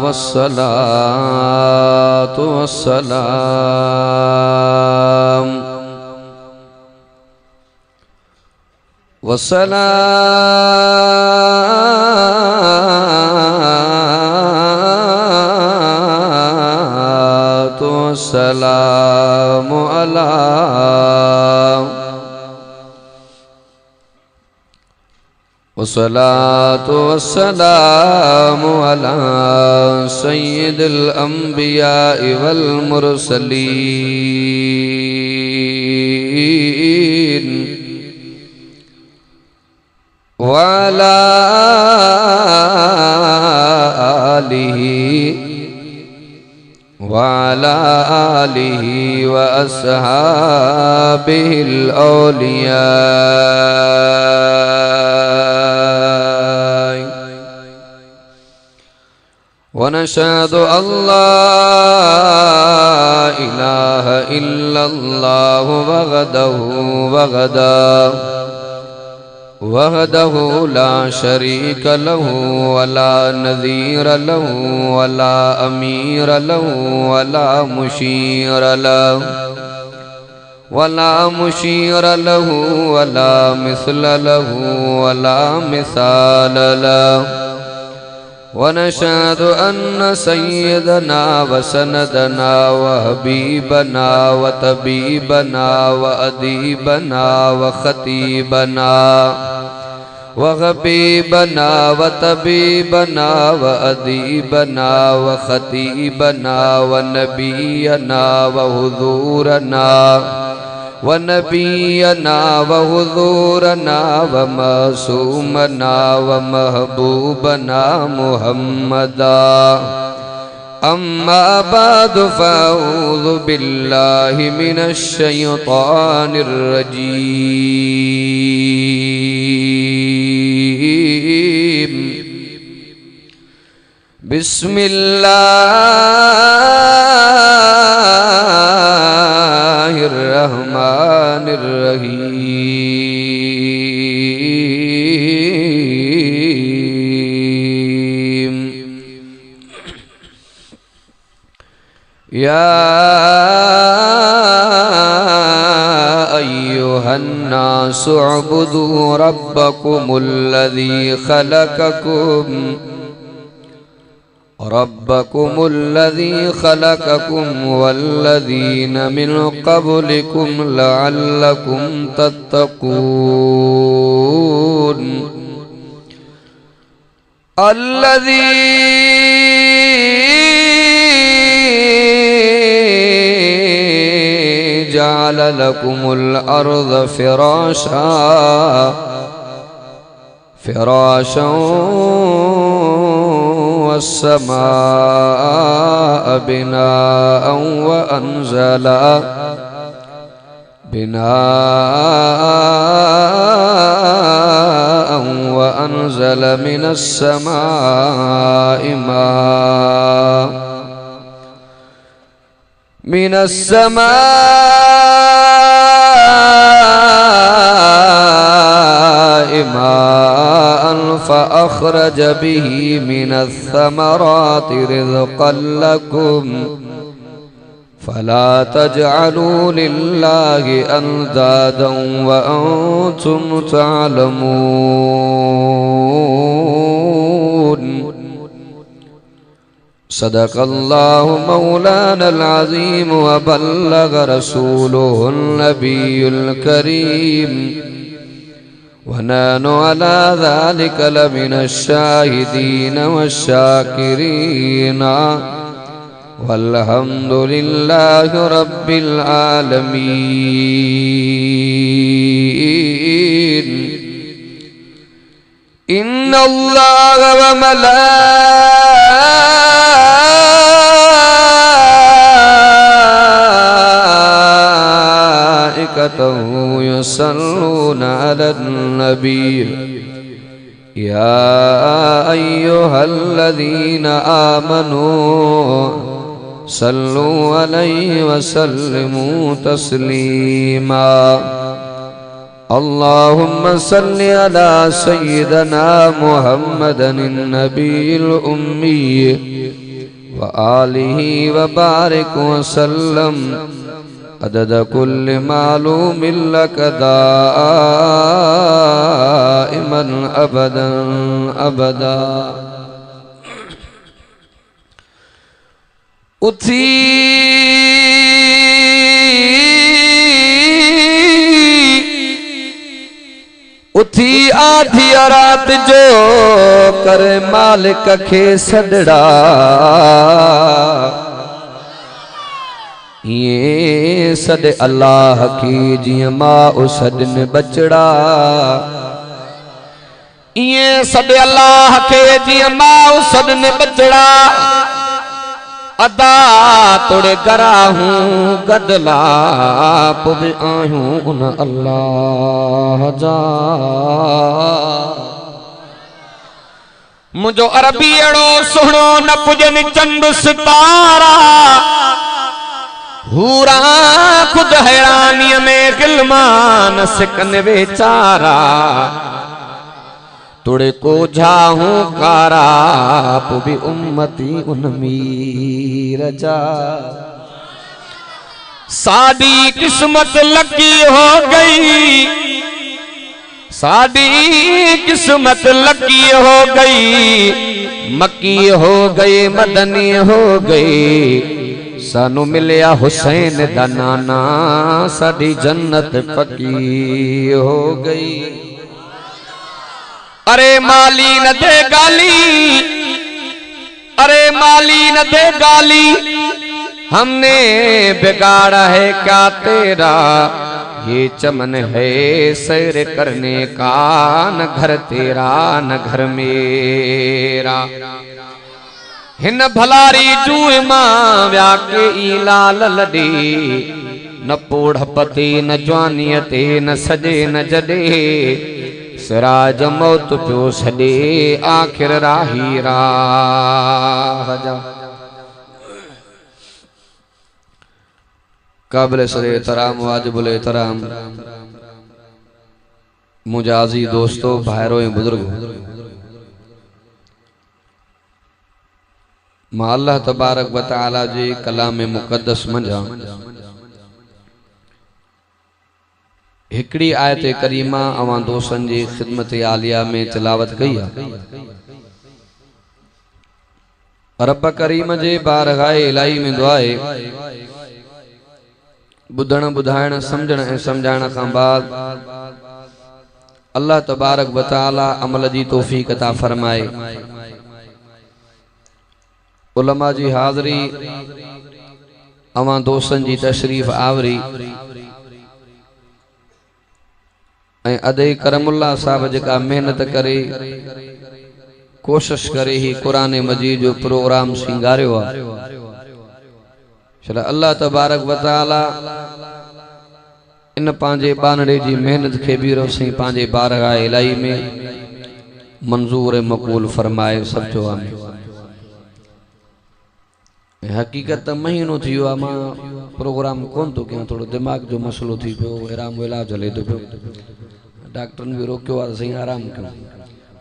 वस्सलातु वस्सलाम वस्सलातु वस्सलामु अला वस्सलातु वस्सलामु अला सय्यिदिल अंबिया वल मुरसलीन वाला आलिही व अस्हाबिहिल औलिया व नशहदु अल्ला इलाहा इल्लल्लाहु वहदहु ला शरीक लहु वला नज़ीर लहु वला अमीर लहु वला मुशीर लहु वला मिस्ल लहु वला मिसाल लहु व नशहदु अन्न सय्यदना व सनदना व हबीबना व तबीबना व अदीबना व खतीबना व हबीबना व तबीबना व अदीबना व खतीबना व नबीना व हुज़ूरना व नबीना व हुज़ूरना व मासूमना व महबूबना मुहम्मदा अम्मा बाद फ़अऊज़ु बिल्लाहि मिनश शैतानिर रजीम बिस्मिल्लाहिर्रहमानिर्रहीम या अय्युहन्नासु उअ्बुदू रब्बकुमुल्लज़ी खलक़कुम वल्लज़ीन मिन क़ब्लिकुम लअल्लकुम तत्तक़ून जअल लकुमुल अर्ज़ फ़िराशा वस्समाअ बिनाअन व अनज़ल मिनस्समाइ माअन फ़अख़रज बिही मिनस्समराति रिज़क़न लकुम फ़ला तजअलू लिल्लाहि अंदादन व अंतुम तअलमून सदक़ल्लाहु मौलानल अज़ीम व बल्लग़ रसूलुहुन नबियुल करीम व नहनु अला ज़ालिका लमिनश शाहिदीन वश्शाकिरीन वल्हम्दुलिल्लाहि रब्बिल आलमीन इन्नल्लाह व मलाइकतहु युसल्लूना अलन नबी या अय्युहल्लज़ीना आमनू सल्लु अलैहि व सल्लिमू तस्लीमा अल्लाहुम्मा सल्लि अला सय्यिदना मुहम्मदन नबील उम्मी व आलिहि व बारिक व सल्लम अदद कुल्ल मालूमिन लक दाइमन अबदन अबदा। उथी आधी रात जो करे मालिक खे सदड़ा, ये सद अल्लाह की जिया मां सदन बचड़ा, ये सद अल्लाह के जिया मां सदन बचड़ा। अदा तोड़े करा हूँ गदला पुज आयूं उन अल्लाह जा। मुझो अरबी अड़ो सुनो न पुजन चंद सितारा, हूरा खुद हैरानी में गिलमान सिकन बेचारा। तुड़े को जाहूं कारा पुबी उम्मती उनमीर जा। साडी किस्मत लकी हो गई, साडी किस्मत लकी हो गई, मक्की हो गई मदनी हो गई। सानू मिलिया हुसैन दा नाना, साडी जन्नत पक्की हो गई। अरे माली न दे गाली, अरे माली न दे गाली, हमने बिगाड़ा है क्या तेरा। ये चमन है सैर करने का, न घर तेरा न घर मेरा। हिन भलारी जूए मां व्या के ई लाल लॾे, न पोढ़ पते न जवानीअ ते न सजे न जॾे। सिराज मौत पियो सॾे आखिर राही राह जा। काबिल सरे तराम वाजिबुल एहतराम मुजाजी दोस्तों भाइरों ऐं बुजुर्गो, मां अल्लाह तबारक व तआला जे कलाम मुक़द्दस मंझां हिकड़ी आयत करीमा अवां दोस्तन जी खिदमत आलिया में तिलावत कई है। रब करीम जे बारगाह इलाही में दुआ है, बुधण बुधाइण समझण ऐं समझाइण खां बाद अल्लाह तबारक व तआला अमल जी तौफीक अता फरमाए। उलमा जी हाज़री, अवां दोस्तन जी तशरीफ आवरी ऐं अदे करमुल्ला साहब जेका मेहनत करे कोशिश करे ही कुरान मजीद जो प्रोग्राम सिंगारियो आ। चला अल्लाह तबारक व तआला इन पांजे बानड़े जी मेहनत के भी रोसी पांजे बारगाह इलाही में मंजूर मकबूल फरमाए। सब जो आमीन। हकीकत महीनो थी वियो, मां प्रोग्राम कोन तो कयां, थोड़ो दिमाग जो मसलो थी पियो, आराम इलाज हले तो पियो। डॉक्टर भी रोकियो आहे सही आराम कयो,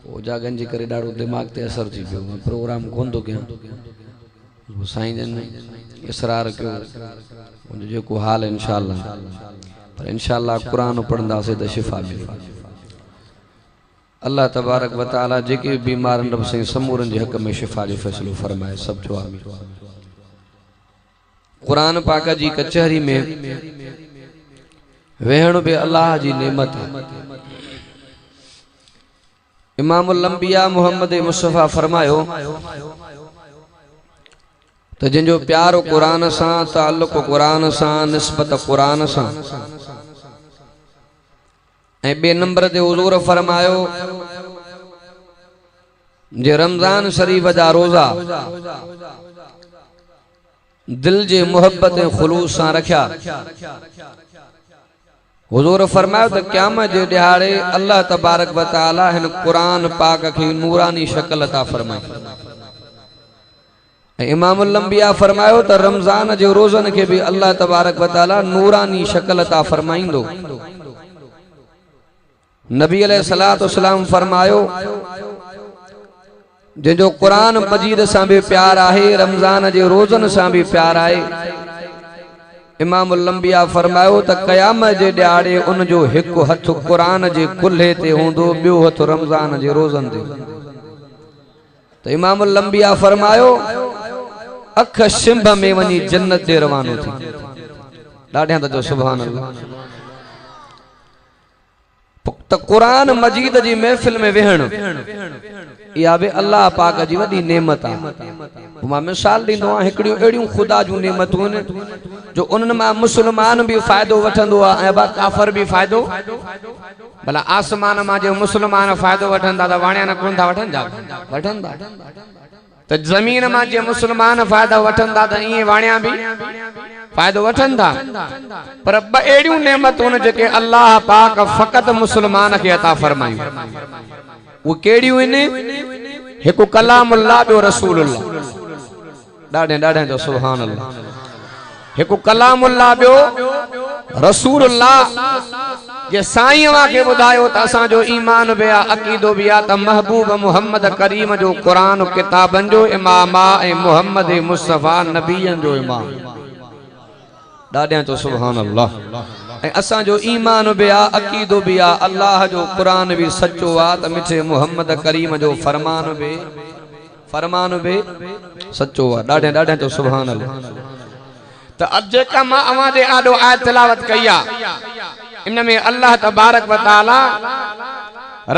वो जागन जे करे ॾाढो दिमाग ते असर थी पियो। प्रोग्राम कोन तो कयां, साईं जन इसरार कयो मुंहिंजो जेको हाल है इंशाअल्लाह, पर इंशाअल्लाह कुरान पढ़ंदासीं त शिफ़ा मिले। अल्लाह तबारक व तआला जेके बीमारन रब साईं समूरन जे हक़ में शिफ़ा जो फ़ैसिलो फरमाए। सब जो आमीन। कुरान पाक जी कचहरी में वेहण भी अल्लाह जी नेमत है। इमामुल अंबिया मोहम्मद मुस्तफ़ा फरमायो तो जिनजो प्यार कुरान सां, ताल्लुक कुरान सां, निस्बत कुरान सां। ऐं बे नंबर ते हुज़ूर फरमायो जे रमजान शरीफ जा रोज़ा दिल जे मोहब्बत ऐं खुलूस सां रखिया, हुज़ूर फरमायो तो क़यामत जे ॾिहाड़े अल्लाह तबारक व तआला हिन कुरान पाक खे नूरानी शक्ल अता फरमाई। इमामुल अंबिया फरमायो तो रमजान जे रोज़न के भी अल्लाह तबारक व तआला नूरानी शक्ल अता फरमाइंदो। नबी अलैहिस्सलातु वस्सलाम फरमायो जो कुरान मजीद सां भी प्यार आहे, रमजान जे रोजन सां भी प्यार आहे। इमामुल अंबिया फरमायो त क़यामत जे ॾियारे उन जो हिकु हथ कुरान जे कुल्हे ते हूंदो, ॿियो हथ रमजान जे रोज़न ते। त इमामुल अंबिया फरमायो अख शिंभ में वञी जन्नत ते रवानो थी। ॾाढियां त जो सुभान अल्लाह। त कुरान मजीद जी महफिल में वेहण इहा भी अल्लाह पाक जी वॾी नेमत आहे। मां मिसाल ॾींदो आहियां, हिकिड़ियूं अहिड़ियूं ख़ुदा जूं नेमतूं आहिनि जो उन्हनि मां मुस्लमान भी फ़ाइदो वठंदो आहे ऐं काफ़िर भी फ़ाइदो। भला आसमान मां जो मुस्लमान फ़ाइदो वठंदा त वाणिया न कोन था वठंदा। त ज़मीन मां जे मुस्लमान फ़ाइदा वठंदा त ईअं वाणिया भी फ़ाइदो वठंदा। पर ॿ अहिड़ियूं नेमतूं आहिनि जेके अल्लाह पाक फ़क़त मुस्लमान खे अता फरमायूं। वो केड़ियूं आहिनि? हिकु कलामुल्लाह, ॿियो रसूलुल्लाह। ॾाढे जो सुभान अल्लाह। हिकु कलामुल्लाह, ॿियो रसूलुल्लाह। जे साईं खे ॿुधायो त असांजो ईमान बि आहे, अक़ीदो बि आहे त महबूब मुहम्मद करीम जो कुरान किताबनि जो इमाम आहे ऐं मुहम्मद मुस्तफ़ा नबीयनि जो इमाम। ॾाढियां तो सुभान अल्लाह। ऐं असांजो ईमान बि आहे, अक़ीदो बि आहे, अल्लाह जो कुरान भी सच्चो आहे त मिठे मुहम्मद करीम जो फरमान भी सच्चो आहे। ॾाढे तो सुभान अल्लाह। त अब जेका मां अवां जे आॾो आयत तिलावत कई आहे, इन में अल्लाह तबारक व तआला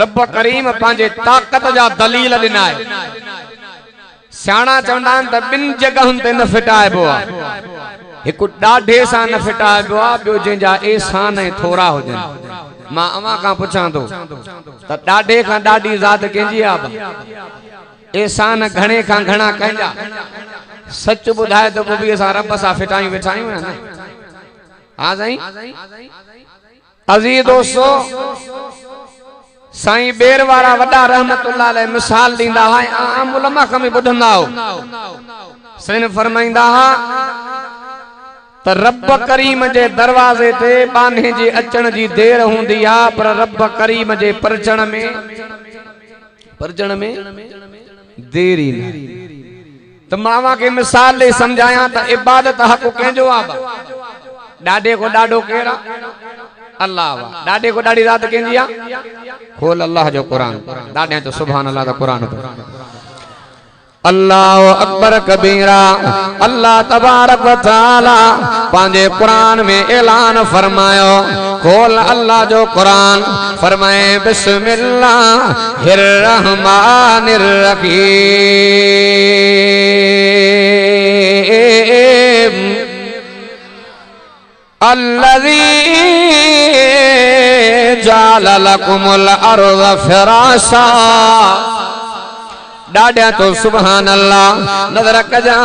रब करीम पंहिंजे ताक़त जा दलील ॾिना आहे। सियाणा चवंदा आहिनि त ॿिनि जगहुनि ते न फिटाइबो आहे। हिकु ॾाढे सां न फिटाइबो आहे, ॿियो जंहिंजा एहसान थोरा हुजनि। मां अवां खां पुछां थो त ॾाढे खां ॾाढी ज़ात कंहिंजी आहे? एहसान घणे खां घणा कंहिंजा? सच ॿुधाए त पोइ बि असां रब सां फिटायूं वेठा आहियूं न? हा साईं। अज़ीज़ दोस्तो, साईं बेर वारा वॾा रहमतुल्लाह अलैह मिसाल ॾींदा हुआ, आम उलमा खां बि ॿुधंदा हो। साईं फरमाईंदा हुआ त रब करीम जे दरवाज़े ते बाने जे अचण जी देर हूंदी आहे, पर रब करीम जे परचण में देरी न। त मां खे मिसाल ॾेई समझायां त इबादत हक़ कंहिंजो आहे? ॾाढे को ॾाढो केरु आहे? अल्लाह। ॾाढे को ॾाढी ज़ात कंहिंजी आहे? खोल अल्लाह जो कुरान। ॾाढे तो सुभान अल्लाह दा कुरान। अल्लाह अकबर कबीरा। अल्लाह तबारक व तआला पंहिंजे कुरान में ऐलान फरमायो। खोल अल्लाह जो कुरान। फरमाए बिस्मिल्लाहिर रहमानिर रहीम अल्लज़ी जअल लकुमुल अर्ज़ फ़िराशा। ॾाढा तो सुभान अल्लाह। नज़र कजा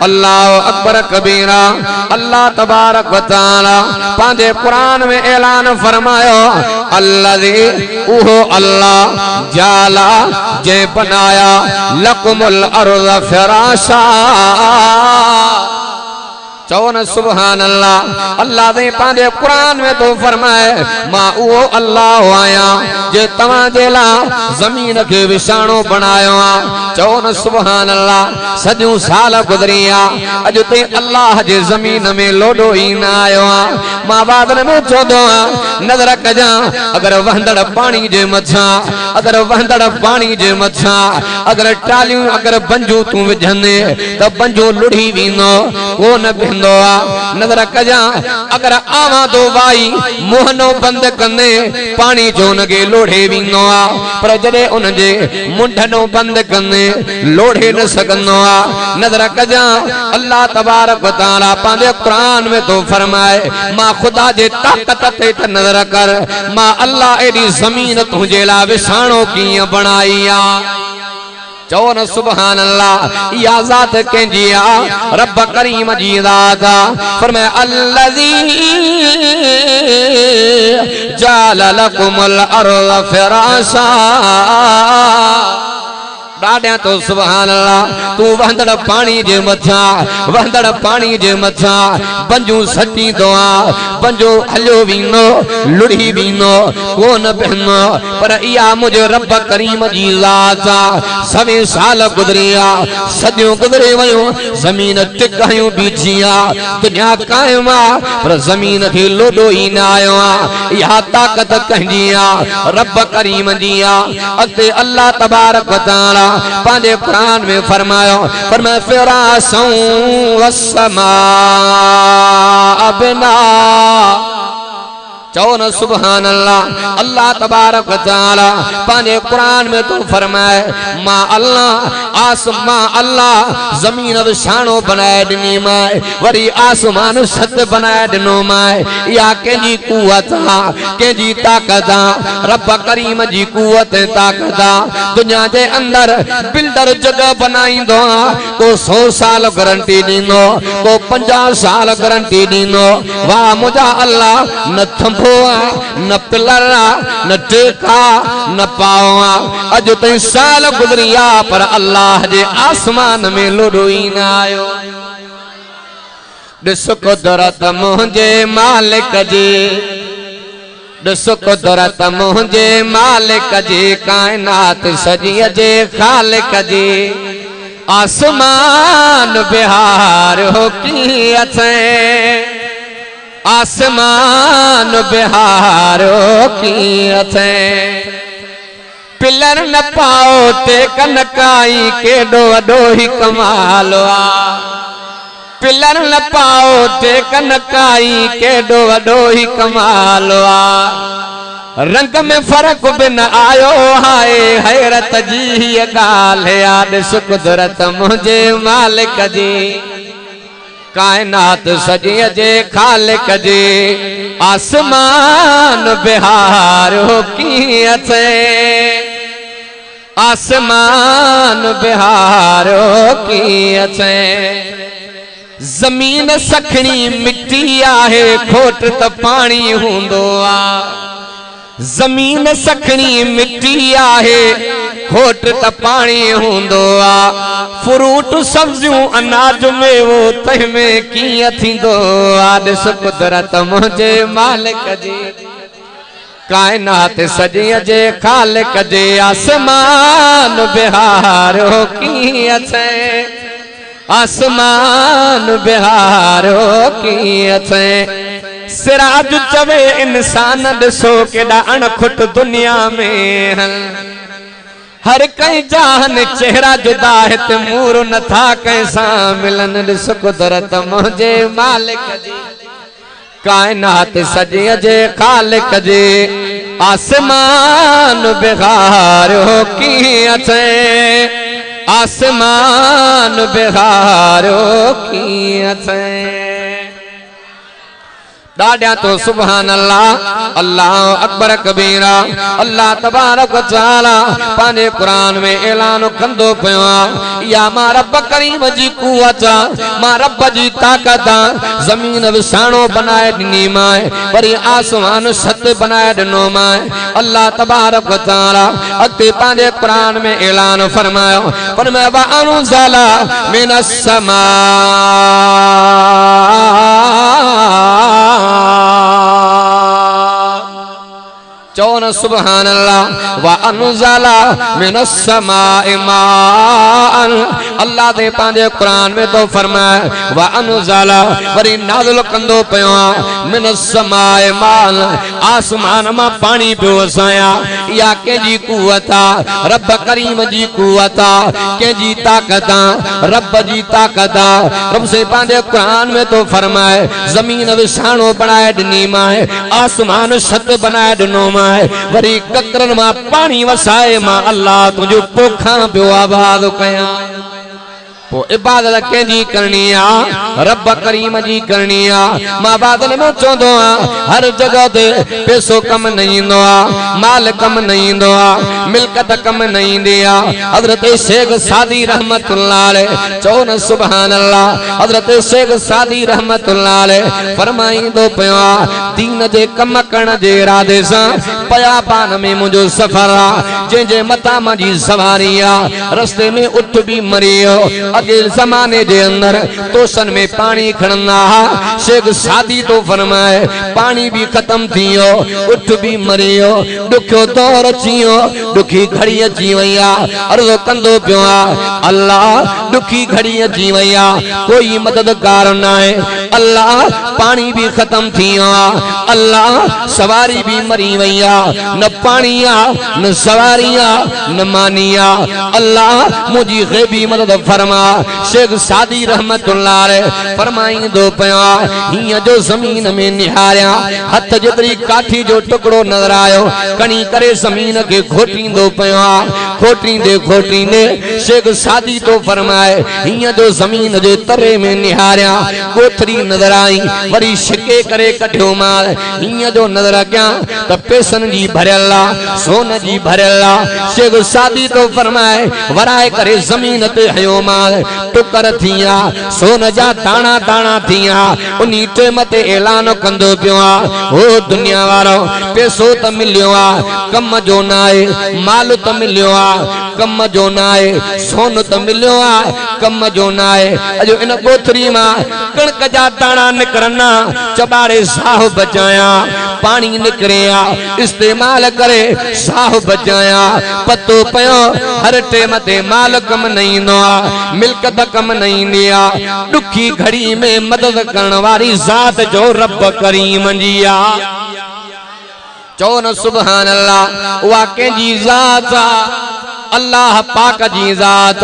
अल्लाह अकबर कबीरा। अल्लाह तबारक व तआला पंहिंजे कुरान में ऐलान फरमायो अल्लज़ी उहो अल्लाह जाला जे बनाया लकुमुल अर्ज़ फ़िराशा। चओ न सुभान अल्लाह। अल्लाह ने पंहिंजे कुरान में तो फरमाए मां उहो अल्लाह आहियां जे तव्हां जे लाइ ज़मीन खे विछाणो बणायो आहे। चओ न सुभान अल्लाह। सॼियूं साल गुज़री आहे, अॼु ताईं अल्लाह जे ज़मीन में लोॾो ई न आयो आहे। मां बादल में चवंदो आहियां नज़र कजां अगरि वहंदड़ पाणी जे मथां, अगरि वहंदड़ पाणी जे मथां अगरि टालियूं अगरि बंजूं तूं विझंदे त बंजो लुढ़ी वेंदो कोन। नज़र कजां अगरि आवां तो वाई मोहनो बंद कंदे पानी जो उनखे लोढ़े वेंदो आहे, पर जॾहिं उनजे मुंडनो बंद कंदे लोढ़े न सघंदो आहे। नज़र कजां अल्लाह तबारक व तआला पंहिंजे कुरान में तो फरमाए मां ख़ुदा जे ताक़त ते त नज़र कर, मां अल्लाह एॾी ज़मीन तुंहिंजे लाइ विछाणो कीअं बणाई आहे। चओ न सुभान अल्लाह। इहा ज़ात कंहिंजी आहे? रब करीम जी ज़ात आहे। फरमाए अल्लज़ी जअल लकुमुल अर्ज़ फ़िराशा। डाडिया तो सुभान अल्लाह। तू वहंदड़ पानी जे मथा, वहंदड़ पानी जे मथा बंजू सटी दुआ, बंजो हलियो वीनो लुड़ी वीनो कोन बहनो, पर इया मुझे रब करीम जी ज़ात आ। सवे साल गुजरिया, सदियों गुजरे वयो, जमीन टिकायूं बीठिया, दुनिया कायम आ, पर जमीन थे लोडो ही न आयो आ। यह ताकत कंहिंजी आ, रब करीम जी आ। अॻिते अल्लाह तबारक व तआला पांजे कुरान में फरमायो, फरमाए फिरासौ वस्समा बिना। चो न सुभान अल्लाह। अल्लाह तबारक व तआला पांजे कुरान में तो फरमाए, मां अल्लाह आसमां अल्लाह जमीन विछाणो बनाए दिनी माए, वरी आसमान छत बनाए दिनो माए। या कंहिंजी कुवत आ, कंहिंजी ताकत आ, रब करीम जी कुवत ताकत आ। दुनिया जे अंदर बिल्डर जगह बनाईंदो आ, को 100 साल गारंटी ॾींदो, को 50 साल गारंटी ॾींदो। वाह मुंहिंजा अल्लाह न थंभो न पिलरा न टेका न पावा। अज ताईं साल गुजरिया, पर अल्लाह जे आसमान में लोडो ही न आयो। ॾिस कुदरत मुंहिंजे मालिक जी, ॾिस कुदरत मुंहिंजे मालिक जी, काइनात सॼी जे खालिक जी। आसमान बिहार हो की अचे, आसमान बिहारो की अथे। पिलर न पाओ ते कनकाई, केडो वडो ही कमाल आ। पिलर न पाओ ते कनकाई, केडो वडो ही कमाल आ। रंग में फर्क भी न आयो, हाय हैरत जी ॻाल्हि आ। ॾिस कुदरत मुंहिंजे मालिक जी, कायनात सॼी जे खालिक जी। आसमान बिहार हो की अचे, आसमान बिहार हो की अचे। जमीन सखणी मिट्टी आहे, खोट त पानी हूंदो आ। जमीन सखणी मिट्टी आहे, खोट त पानी हूंदो आ। फ्रूट सब्जियूं अनाज मेवो तंहिं में कीअं थींदो आ। ॾिस कुदरत मुंहिंजे मालिक जी, काइनात सॼी जे खालिक जे। आसमान बिहार हो की अचे, आसमान बिहार हो की अचे। सिराज चवे इंसान ॾिसो केॾा अणखुट दुनिया में हल। हर कहीं जान चेहरा जुदा हिते मूर नथा कैसां मिलन। ॾिस कुदरत मुंहिंजे मालिक जी, काइनात सॼी जे खालिक जे। आसमान बिहार हो की अचे, आसमान बिहार हो की अचे। डाडिया तो सुभान अल्लाह। अल्लाह अकबर कबीरा। अल्लाह तबारक व तआला पांजे कुरान में ऐलान कंदो पियो आ, या मां रब करीम जी कुवत आ, मां रब जी ताकत आ। जमीन विछाणो बनाए ॾिनी माए, वरी आसमान छत बनाए ॾिनो माए। अल्लाह तबारक व तआला अॻिते पांजे कुरान में ऐलान फरमायो, फरमाया व अनज़ला मिनस समा चौन सुभान अल्लाह। व अनज़ला मिनस समाए माअन। अल्लाह दे पांजे कुरान में तो फरमाए व अनज़ला, वरी नाज़िल कंदो पियो आ मिनस समाए माअन, आसमान मां पानी पियो वसाया। या कंहिंजी कुवत आ, रब करीम जी कुवत आ, कंहिंजी ताकत आ, रब जी ताकत आ। रब से पांजे कुरान में तो फरमाए जमीन विछाणो बनाए ॾिनी माए, आसमान छत बनाए ॾिनो माए, वरी कतरन मां पानी वसाए मां अल्लाह तुझो पोखा पियो आबाद कया। पो इबादत कंहिंजी करणी आ, रब करीम जी करणी आ। मां बादल में चवंदो आ, हर जगह ते पैसो कम न ईंदो आ, माल कम न ईंदो आ, मिल्कत कम न ईंदी आ। हजरत शेख सादी रहमतुल्लाह अलैह चओ न सुभान अल्लाह। हजरत शेख सादी रहमतुल्लाह अलैह फरमाईंदो पियो आ, दीन जे कम करण जे इरादे सां बयाबान में मुझो सफर आ जे मता मुझी सवारी आ रस्ते में उठ भी मरियो अगे जमाने दे अंदर तोसन में पानी खड़ना शेख सादी तो फरमाए पानी भी खत्म थियो उठ भी मरियो दुखो दौर अचियो दुखी घड़ी अची वैया अर्ज़ो कंदो पियो अल्लाह दुखी घड़ी अची वैया कोई मददगार ना है अल्लाह पानी भी खत्म थियो अल्लाह सवारी भी मरी वैया न पानिया न सवारिया न मानिया अल्लाह मुझी गैबी मदद फरमा शेख सादी रहमतुल्लाह अलैह फरमाई दो पया हिया जो जमीन में निहारिया हथ जेतरी काठी जो टुकड़ो नजर आयो कणी करे जमीन के घोटींदो पया घोटींदे शेख सादी तो फरमाए हिया जो जमीन जे तरे में निहारिया कोथरी नजर आई वरी शिके करे कढियो माल हिया जो नजर क्या त पैसन जी भरला सोन जी भरला शेख सादी तो फरमाए वराए करे जमीन ते हयो माल टुकर थिया सोन जा दाना दाना थिया उनी टेम ते ऐलान कंदो पियो हो दुनिया वारो पैसो त मिलियो कम जो नाए माल त मिलियो कम जो नाए सोन त मिलियो कम जो नाए अजो इन कोथरी मां कणक जा दाना निकरना चबारे साह बचाया पानी निकरिया इस्तेमाल करे साह बचाया पतो पयो हर टेम ते माल कम नहीं नो मिल्कत कम नहीं दिया दुखी घड़ी में मदद करने वाली जात जो रब करीम जिया चो न सुभान अल्लाह वाके जी जात अल्लाह पाक जी जात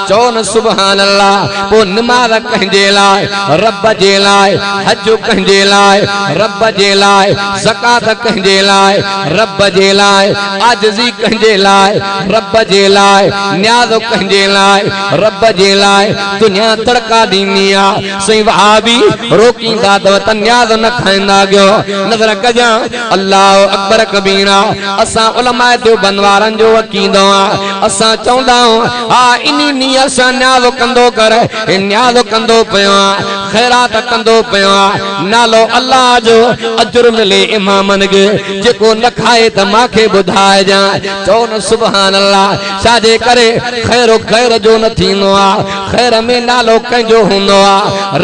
चो न सुभान अल्लाह वो नमाज कंहिंजे लाइ रब जे लाइ हज कंहिंजे लाइ रब जे लाइ ज़कात कंहिंजे लाइ रब जे लाइ आजिज़ी कंहिंजे लाइ रब जे लाइ न्याज़ कंहिंजे लाइ रब जे लाइ दुनिया तड़का ॾींदी आहे सही वहाबी रोकींदा अथव त न्याज़ न खाईंदा कयो नज़र कजां अल्लाह अकबर कबीरा असां उलमाए देवबंद वारनि जो वकींदो असा चौंदा हा इनी नियत सां न्याज़ कंदो कर न्याज़ कंदो पियो खैरात कंदो पियो नालो अल्लाह जो अजर मिले इमामन के जेको न खाए त माखे बुधाइजा चो न सुभान अल्लाह छाजे करे खैरो खैर जो न थींदो खैर में नालो कंहिंजो हूंदो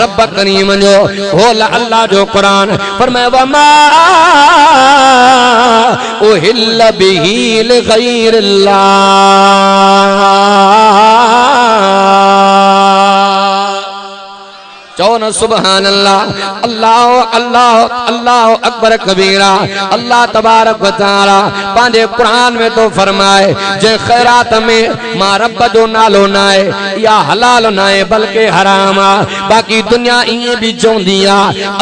रब करीम जो होल अल्लाह जो कुरान फरमाए वमा उहिल्ल बिही लिगैरिल्लाह चो न सुभान अल्लाह अल्लाह अल्लाह अल्लाह अकबर कबीरा अल्लाह तबारक व तआला पांजे कुरान में तो फरमाए जे खैरात में मां रब जो नालो नाए या हलाल नाए बल्कि हराम बाकी दुनिया इए भी चौंदी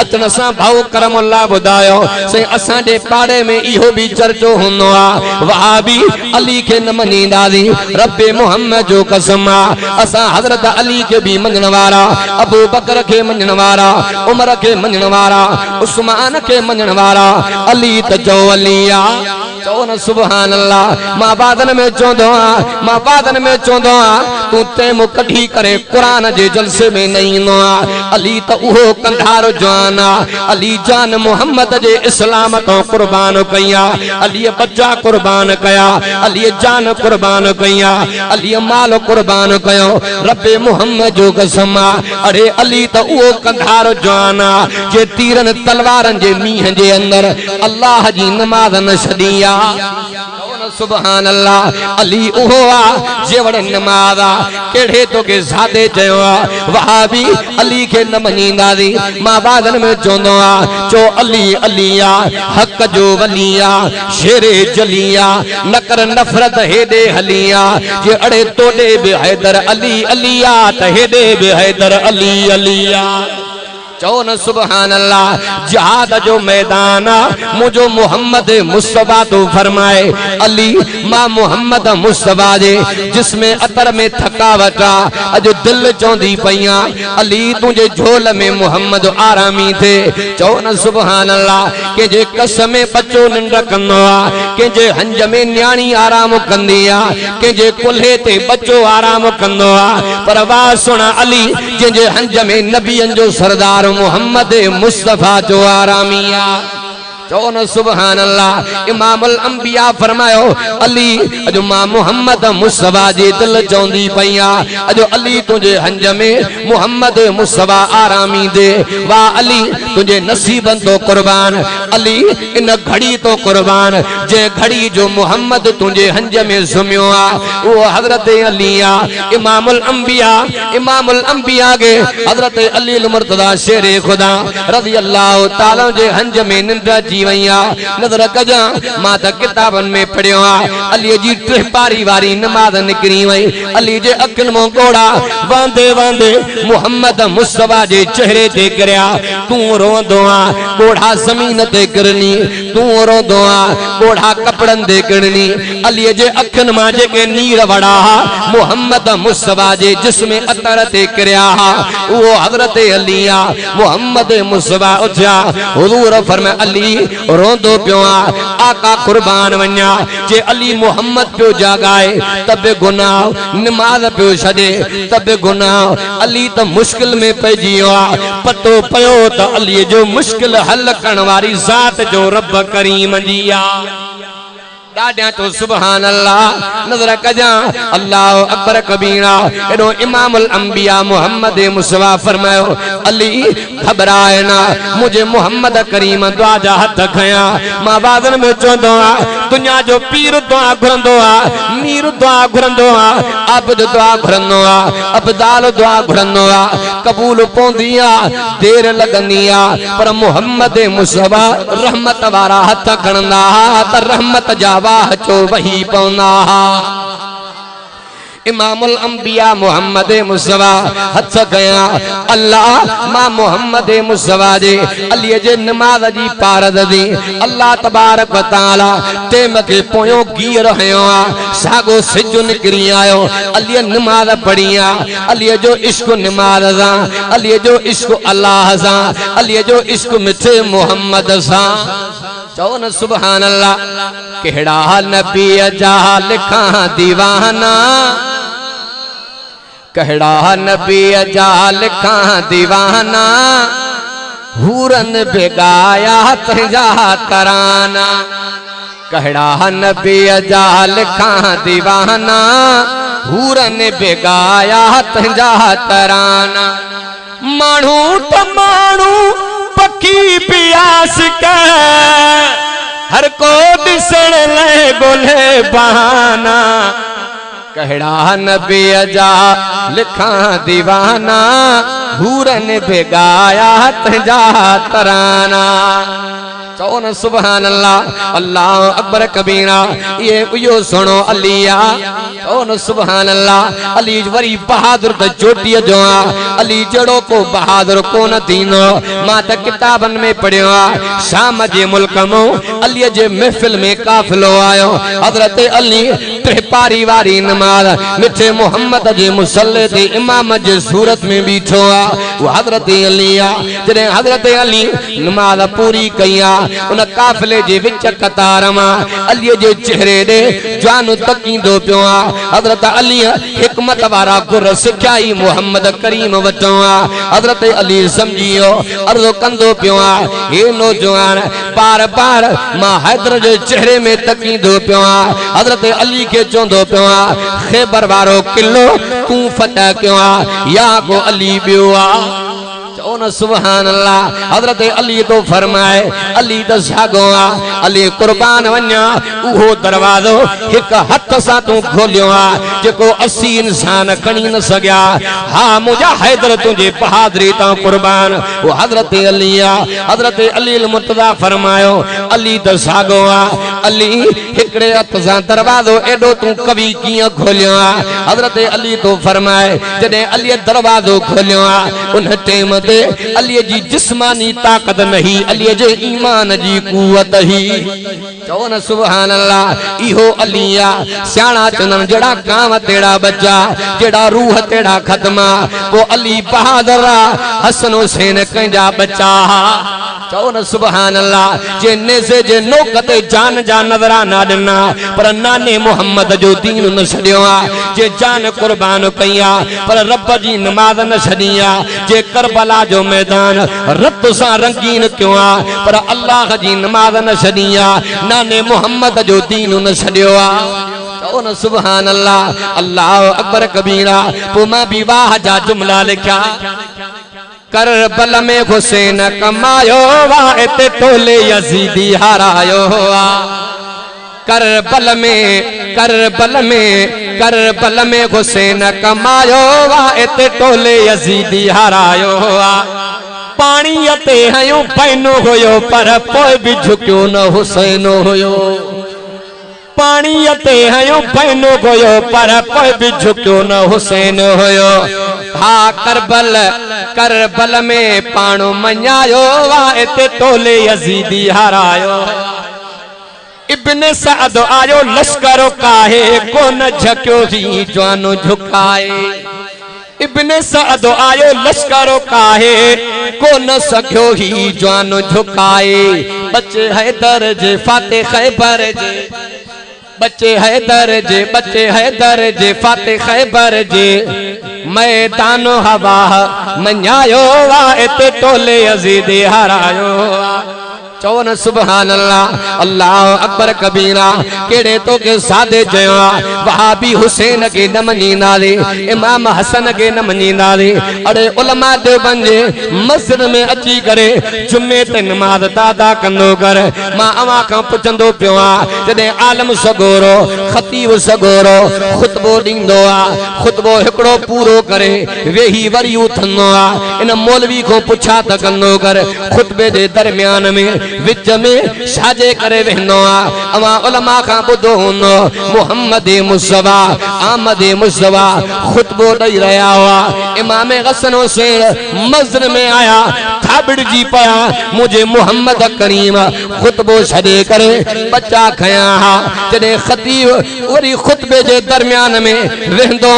अचन सां भाऊ करम अल्लाह बुधायो से असां जे पाड़े में इहो भी चर्चो हुंदो वहाबी अली के न मनींदासी रब्बे मोहम्मद जो कसम असां हजरत अली के भी मञण वारा अबू बकर के मञण वारा उमर के मञण वारा उस्मान के मञण वारा अली त जो अली चो न सुभान अल्लाह मां बादन में चौंदो मां बादन में चौंदो तू तेम कढी करे कुरान जे जलसे में नहीं ईंदो अली त उहो कंधार जान अली जान मोहम्मद जे इस्लाम तो कुर्बान कया अली बच्चा कुर्बान कया अली जान कुर्बान कया अली माल कुर्बान कयो रब्बे मोहम्मद जो कसम अरे अली त उहो कंधार जान जे तीरन तलवारन जे मींह जे अंदर अल्लाह जी नमाज न छॾी सुभान अल्लाह अली उहो जे वड़ नमाज केड़े तो के सादे चयो वहाबी अली के न मनींदासी मां बादन में चोंदो चो अली अलिया हक जो वलिया शेरे जलिया नकर नफरत हेदे हलिया जे अड़े तोड़े बे हैदर अली अलिया त हेदे बे हैदर अली अलिया चो न सुभान अल्लाह जहाद जो मैदान मुझो मोहम्मद मुस्तफा तो फरमाए अली मां मोहम्मद मुस्तफा जे जिसमें अतर में थकावट अज दिल चौंदी पईया अली तुझे झोल में मोहम्मद आरामी थे चो न सुभान अल्लाह के जे कसम बच्चो निंड कंदो के जे हंज में न्याणी आराम कंदी के जे कुल्हे ते बच्चो आराम कंदो पर वाह सुना अली जे हंज में नबियन जो सरदार मोहम्मद मुस्तफा जो आरामिया चओ न सुभान अल्लाह। इमामुल अंबिया फरमायो अली अजो मां मोहम्मद मुस्तफा जे दिल चौंदी पईया अजो अली तुझे हंज में मोहम्मद मुस्तफा आरामी दे। वाह अली तुझे नसीबन तो कुर्बान, अली इन घड़ी तो कुर्बान जे घड़ी जो मोहम्मद तुझे हंज में सुमियो आ वो हजरत अली आ। इमामुल अंबिया के हजरत अली मुर्तदा शेरे खुदा रज़ी अल्लाह ताला जे हंज में निंद्रा जी वैया नजर कजा मां त किताबन में पढ़ियो आ। अली जी टे पारी वारी नमाज निकरी वई, अली जे अखिन मो गोड़ा वांदे वांदे मोहम्मद मुस्तफा जे चेहरे ते गिरया। तू रोंदो आ गोड़ा जमीन ते गिरनी, तू रोंदो आ गोड़ा कपड़न ते गिरनी। अली जे अखिन मां जेके नीर वड़ा मोहम्मद मुस्तफा जे जिस्म अतर ते गिरया वो हजरत अली आ। मोहम्मद मुस्तफा उठा हुजूर फरमाए अली रोंदो पियो आ आका कुर्बान वन्या जे अली मोहम्मद पियो जागाए तब गुनाह नमाज पियो छॾे तब गुनाह। अली त मुश्किल में पइजी वियो आ, पतो पयो त अली जो मुश्किल हल करण वारी ज़ात जो रब करीम जी आ। डाडिया तो सुभान अल्लाह नजर कजा अल्लाह अकबर कबीरा। एडो इमामुल अंबिया मोहम्मद मुस्तफा फरमायो अली घबराए ना मुझे मोहम्मद करीम दुआ जा हथ खया मां बादन में चोंदो आ दुनिया जो पीर दुआ घुरंदो आ, मीर दुआ घुरंदो आ, अब्द दुआ घुरंदो आ, अब्दाल दुआ घुरंदो आ, कबूल पौंदी आ देर लगंदी आ पर मोहम्मद मुस्तफा रहमत वारा हथ खणंदा त रहमत जा चो वही पौना। इमामुल अंबिया मोहम्मद मुस्तफा हथ गया अल्लाह मां मोहम्मद मुस्तफा जे अली जे नमाज जी पारद दी अल्लाह तबारक व तआला ते मके पोयो गिर रहियो आ सागो सिज निकरी आयो अली नमाज पढ़िया अली जो इश्क नमाज सा अली जो इश्क अल्लाह सा अली जो इश्क मिठे मोहम्मद सा। चओ न सुभान अल्लाह। केड़ा नबी जा लिखा दीवाना, केड़ा नबी जा लिखा दीवाना, हूरन बेगाया तंजा तराना। केड़ा नबी जा लिखा दीवाना, हूरन बेगाया तंजा तराना। मानू त मानू पक्की प्यास के हर को दिसण ले बोले बहाना। केड़ा नबी जा लिखा दीवाना, हूरन बेगाया तंजा तराना। चओ न सुभान अल्लाह। अल्लाह अकबर कबीरा। ये यो सुनो अलिया चओ न सुभान अल्लाह। अली वरी बहादुर त चोटी जो आ अली जड़ो को बहादुर कोन थींदो मां त किताबन में पढ़ियो आ। शाम जे मुल्क मो अली जे महफिल में काफिलो आयो हजरत अली त्रिपारी वारी नमाज मिठे मोहम्मद जे मुसल्ले ते इमाम जे सूरत में बीठो आ वो हजरत अली आ। जने हजरत अली नमाज पूरी कया उन काफिले जे विच कतार मां अली जे चेहरे दे जान तकींदो पियो आ। हजरत अली हिकमत वारा गुर सिखाई मोहम्मद करीम वटो आ। हजरत अली समझियो अर्ज़ो कंदो पियो आ हे नौजवान बार बार मां हैदर जे चेहरे में तकींदो पियो आ। हजरत अली के चोंदो पियो आ खैबर वारो किलो तू फतह कयो आ या को अली बियो आ। चओ न सुभान अल्लाह। हजरत अली तो फरमाए अली त सागो आ अली कुर्बान वन्या उहो दरवाजो एक हथ सा तू खोलियो आ जेको 80 इंसान खणी न सग्या। हां मुजा हैदर तुझे बहादुरी ता कुर्बान वो हजरत अली आ। हजरत अली मुर्तजा फरमायो अली त सागो आ अली एकड़े हथ सा दरवाजो एडो तू कभी किया खोलियो आ। हजरत अली तो फरमाए जने अली दरवाजो खोलियो आ उन टाइम ते अली जी जिस्मानी ताकत नहीं अली जे ईमान जी कुवत ही। चओ न सुभान अल्लाह। इहो अलिया सियाणा चंदन जड़ा काम तेड़ा बच्चा जेड़ा रूह तेड़ा खत्मा वो अली बहादुर हसन हुसैन कंजा बच्चा। चओ न सुभान अल्लाह। जे नेज़े जे नोक ते जान जा नजराना दिना पर नाने मोहम्मद जो दीन न छड़ियो जे जान कुर्बान कया पर रब जी नमाज न छड़िया जे करबला जो मैदान रत सा रंगीन क्यों पर अल्लाह जी नमाज न छड़िया नाने मोहम्मद जो दीन न छड़ियो न सुभान अल्लाह अल्लाह अकबर कबीरा पुमा विवाह जा जुमला लिखा करबल में हुसैन कमायो वाह ते टोले यजीदी हरायो करबल में हुसैन कमायो वाह ते टोले यजीदी हरायो पानी अते हयो पैनो होयो पर पोइ भी झुकियो न हुसैन होयो पानी अते हयो पैनो होयो पर पोइ भी झुकियो न हुसैन होयो हा करबल में पाणो मञायो वाह ते टोले यजीदी हरायो इब्ने सअद आयो लश्करो काहे कोन झकियो ही जवानो झुकाए इब्ने सअद आयो लश्करो काहे कोन सकियो ही जवानो झुकाए बच्चे हैदर जे फाते खैबर जे बच्चे हैदर जे फाते खैबर जे मैदानो हवा मञायो वाह ते टोले यजीदी हरायो चौन सुभान अल्लाह अल्लाह अकबर कबीरा केड़े तो के सादे जया वहाबी हुसैन के न मनीना दे इमाम हसन के न मनीना दे अरे उलमा देवबंद जे मस्जिद में अची करे जुम्मे ते नमाज दादा कंदो कर मां अवा का पुछंदो पियो जदे आलम सगोरो खतीब सगोरो खुतबो दींदो खुतबो एकड़ो पूरो करे वेही वरी उथंदो इन मौलवी को पुछा त कंदो कर खुतबे दे दरमियान में विच में साजे करे वेंदो अवा उलमा का बुधो हुंदो मोहम्मद मुस्तफा अहमद मुस्तफा खुतबो दई रहा हुआ इमाम हसन हुसैन मस्जिद में आया थाबड़ जी पया मुझे मोहम्मद करीम खुतबो छड़े करे बच्चा खया जडे खतीब वरी खुतबे जे दरमियान में वेंदो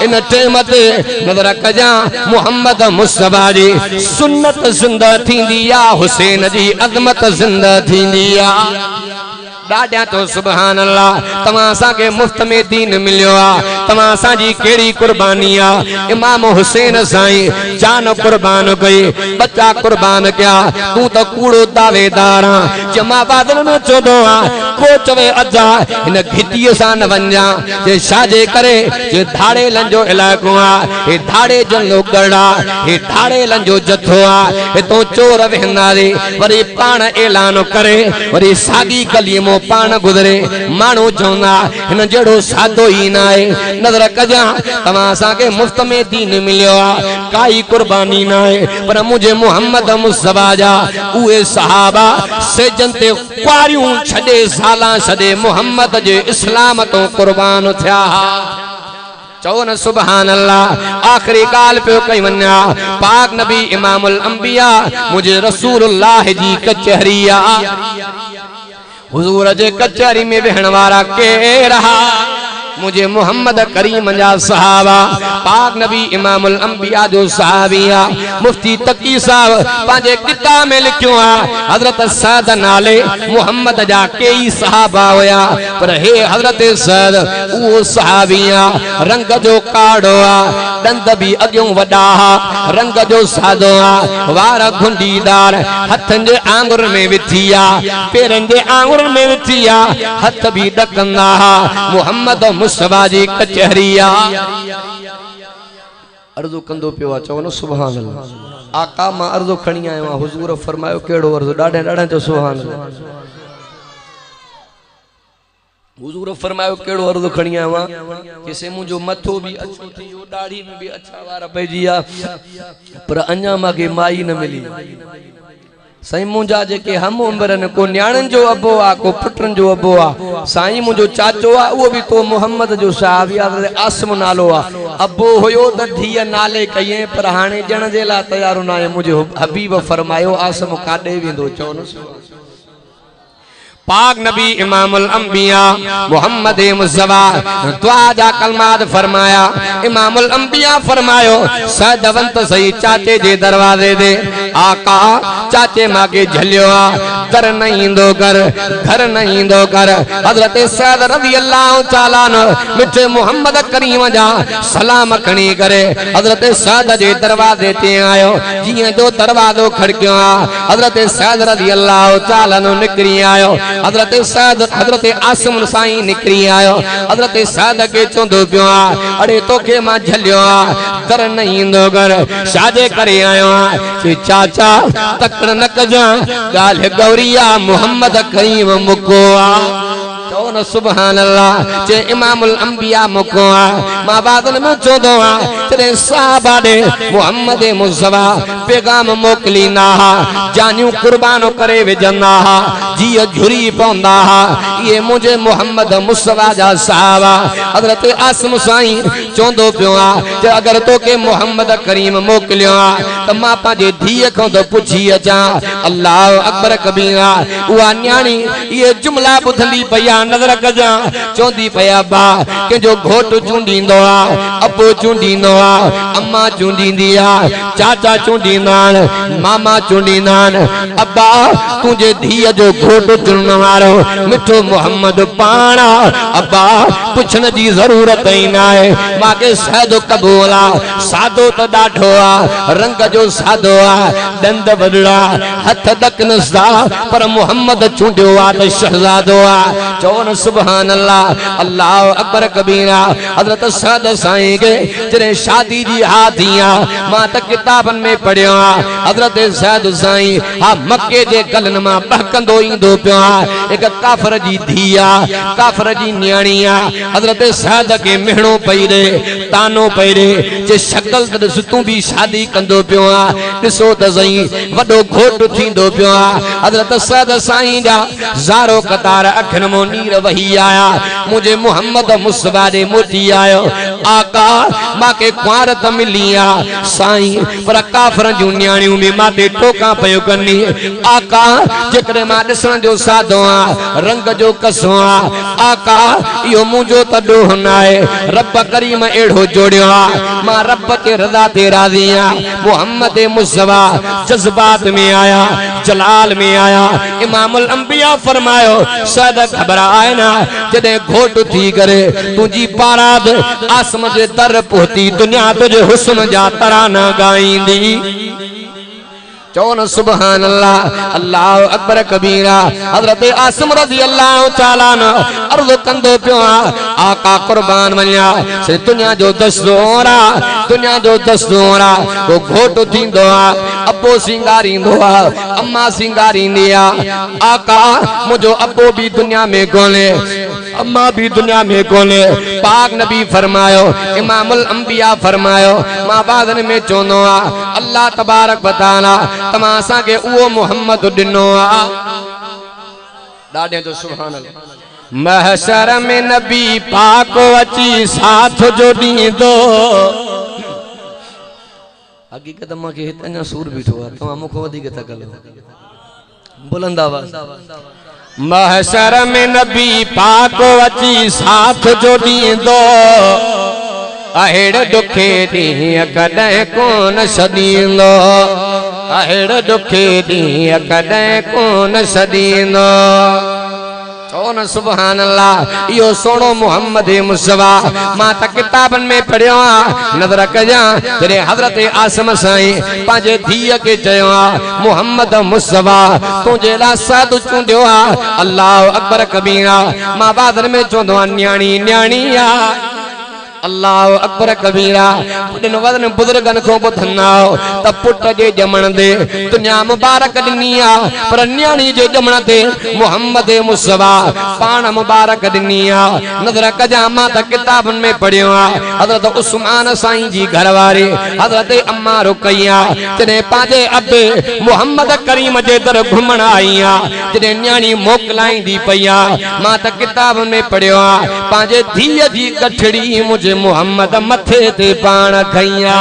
इन टाइम ते नजर कजा मोहम्मद मुस्तफा जी सुन्नत जिंदा थींदी हुसैन जी अज़मत जिंदा थींदी डाड्या तो सुभान अल्लाह तमा सा के मुफ्त में दीन मिलियो तमा सा जी केड़ी कुर्बानी इमाम हुसैन साईं जान कुर्बान कई बच्चा कुर्बान क्या तू तो कूड़ो दावेदार जमा बादल में चोदो को चवे अजा इन घिटीअ सा न वंजा जे साजे करे जे धाड़े लंजो इलाको हे धाड़े जंगो गड़ा हे धाड़े लंजो जथो हे तो चोर वेंदा रे वरी पाण ऐलान करे वरी सागी गली मो पान गुजरे मानो चौंदा इन जड़ो सादो ही ना है नजर कजा तमा सा के मुफ्त में दीन मिलियो काई कुर्बानी ना है पर मुझे मोहम्मद मुस्तफा जा उए सहाबा से जनते क्वारियों छडे साला छडे मोहम्मद जे इस्लाम तो कुर्बान थिया चौन सुभान अल्लाह आखिरी काल पे कई वन्या पाक नबी इमामुल अंबिया मुझे रसूलुल्लाह जी कचहरिया हुजूर जे कचहरी में बहन वारा के रहा मुझे मोहम्मद करीम जा सहाबा पाक नबी इमामुल अंबिया जो सहाबिया मुफ्ती तकी साहब पांजे किताब में लिखियो हजरत सद नाले मोहम्मद जा कई सहाबा होया पर हे हजरत सद वो सहाबिया रंग जो काड़ो दंद भी अग्यों वडा रंग जो सादो वार घुंडीदार हथन जे आंगुर में विथिया पेरन जे आंगुर में विथिया हथ भी डकंदा मोहम्मद मुस्तफा जी कचहरिया अर्जो कंदो पियो चवो न सुभान अल्लाह आका मां अर्जो खणी आयो हुजूर फरमायो केड़ो अर्जो डाढे डाढे जो सुभान अल्लाह हुजूर फरमायो केड़ो अर्जो खणी आयो किसे मुजो मथो भी अच्छो थियो दाढ़ी में भी अच्छा वार पेजिया पर अन्या मागे माई न मिली साईं मुंजा जेके हम उम्रन को न्याणन जो अबो आ को पुटन जो अबो आ साईं मुंजो चाचो आ वो भी तो मोहम्मद जो साहब या आसम नालो आ अबो होयो त धीअ नाले कये पर हाने जण जे ला तयार ना है मुझे हबीब फरमायो आसम काडे वेंदो चो न पाक नबी इमामुल अंबिया मोहम्मद मुस्तफा दुआ जा कलमात फरमाया। इमामुल अंबिया फरमायो सदवंत सही चाचे जे दरवाजे दे आका चाचे मागे झलियो दर नहीं दो घर नहीं दो कर। हजरत सैद रज़ी अल्लाह तआला न मिठे मोहम्मद करीम जा सलाम खणी करे हजरत सैद जे दरवाजे ते आयो। जियां जो दरवाजो खड़कियो हजरत सैद रज़ी अल्लाह तआला न निकरी आयो। हजरत सैद हजरत आसिम साईं निकरी आयो। हजरत सैद के चोंदो पियो अरे तोखे मां झलियो दर नहीं दो घर शादे करे आयो। चाचा तकड़ न कजा गाल गौरिया मोहम्मद करीम मुको चौन सुभान अल्लाह जे इमामुल अंबिया मुको मां बादल में चोदो तेरे साहबा दे मोहम्मद मुस्तफा पैगाम मोकली ना जानियो कुर्बानो करे विजंदा जी झुरी पौंदा ये मुझे मोहम्मद मुस्तफा जा साहबा। हजरत आसिम साईं चोंदो पियो जे अगर तोके मोहम्मद करीम मोकलियो त मां पांजे धीअ खां तो पुछी अचां अल्लाह अकबर कबीरा उहा न्याणी ये जुमला ॿुधंदी पई नज़र कजा चोंदी पया बा के जो घोट चूंडींदो अबो चूंडींदो अम्मा चूंडींदी चाचा चूंडींदा मामा चूंडींदा अब्बा तुझे धीअ जो घोट चुनण वारो मिठो मोहम्मद पाण अब्बा पुछण जी ज़रूरत ही ना है मांखे सादो कबूल सादो तो ॾाढो रंग जो सादो दंद बदड़ा हथ दकन सा पर मोहम्मद चूंडियो त शहजादो चौन सुभान अल्लाह अल्लाह अकबर कबीरा। हजरत सैद साईं के जरे शादी जी हाथिया मां त किताबन में पढ़ियो हजरत सैद साईं हा मक्के जे गलन मां बहकंदो ईंदो पियो एक काफर जी धीआ काफर जी न्याणिया हजरत सैद के मिहणो पई रे तानो पई रे जे शक्ल त तू भी शादी कंदो पियो ॾिसो त सही वॾो घोट थींदो पियो हजरत सैद साईं जा ज़ारो कतार अखन मो नीर वही आया मुझे मोहम्मद मुस्तफा दे मोटी आयो आका माके कुंवार त मिली साईं पर काफर जूं न्याणियूं में माते टोका पयो कनी आका जेकरे मां ॾिसण जो सादो रंग जो कसो आका इहो मुंहिंजो त ॾोह न आहे रब करीम अहिड़ो जोड़ियो मां रब ते रज़ा ते राज़ी मोहम्मद मुस्तफा जज्बात में आया जलाल में आया। इमामुल अंबिया फरमायो सद घबराए ना जदे घोट थी करे तुझी पाराद आसम जे दर पहुती दुनिया तुझे हुस्न जा तराना गाईंदी चौन सुभान अल्लाह अल्लाह अकबर कबीरा। हजरत आसिम रज़ी अल्लाह तआला न अर्ज़ कंदो पियो आका कुर्बान वञा से दुनिया जो दस्तूरा दुनिया जो दस्तूरा वो घोट थींदो अबो सिंगारींदो अम्मा सिंगारींदी आका मुझो अबो भी दुनिया में कोने अम्मा भी दुनिया में कोने। पाक नबी फरमायो इमामुल अंबिया फरमायो मां बादन में चोंदो अल्लाह तबारक व तआला तमा असां के उहो मोहम्मद दिनो ॾाढे जो सुभान अल्लाह। महशर में नबी पाक अची साथ जो ॾींदो हकीकत मां के हिते सूर बीठो आहे तव्हां मूंखां वधीक था ॻाल्हायो बुलंद आवाज़। महशर में नबी पाक अची साथ जो ॾींदो अहिड़े ॾुखे ॾींहुं कॾहिं कोन छॾींदो अहिड़े ॾुखे ॾींहुं कॾहिं कोन छॾींदो चौन सुभान अल्लाह। इहो सोनो मोहम्मद मुस्तफा मां त किताबन में पढ़ियो नज़र कजा जॾहिं हजरत आसिम साईं पंहिंजे धीअ के चयो मोहम्मद मुस्तफा तुंहिंजे लाइ साधु चूंडियो अल्लाह अकबर कबीरा मां बादर में चवंदो न्याणी न्याणी अल्लाह अकबर कबीरा इन वदन बुजुर्गन को ॿुधंदा त पुट जे ॼमण ते दुनिया मुबारक ॾिनी पर न्याणी जे ॼमण ते मोहम्मद मुस्तफा पाण मुबारक ॾिनी नज़र कजा मां त किताबन में पढ़ियो हज़रत उस्मान साईं जी घरवारी हज़रत अम्मा रुकैया जॾहिं पंहिंजे अबे मोहम्मद करीम जे दर घुमण आई जॾहिं न्याणी मोकलाईंदी पई मां त किताबन में पढ़ियो पंहिंजे धीअ जी कठड़ी मुझे मोहम्मद मथे ते पाण खैया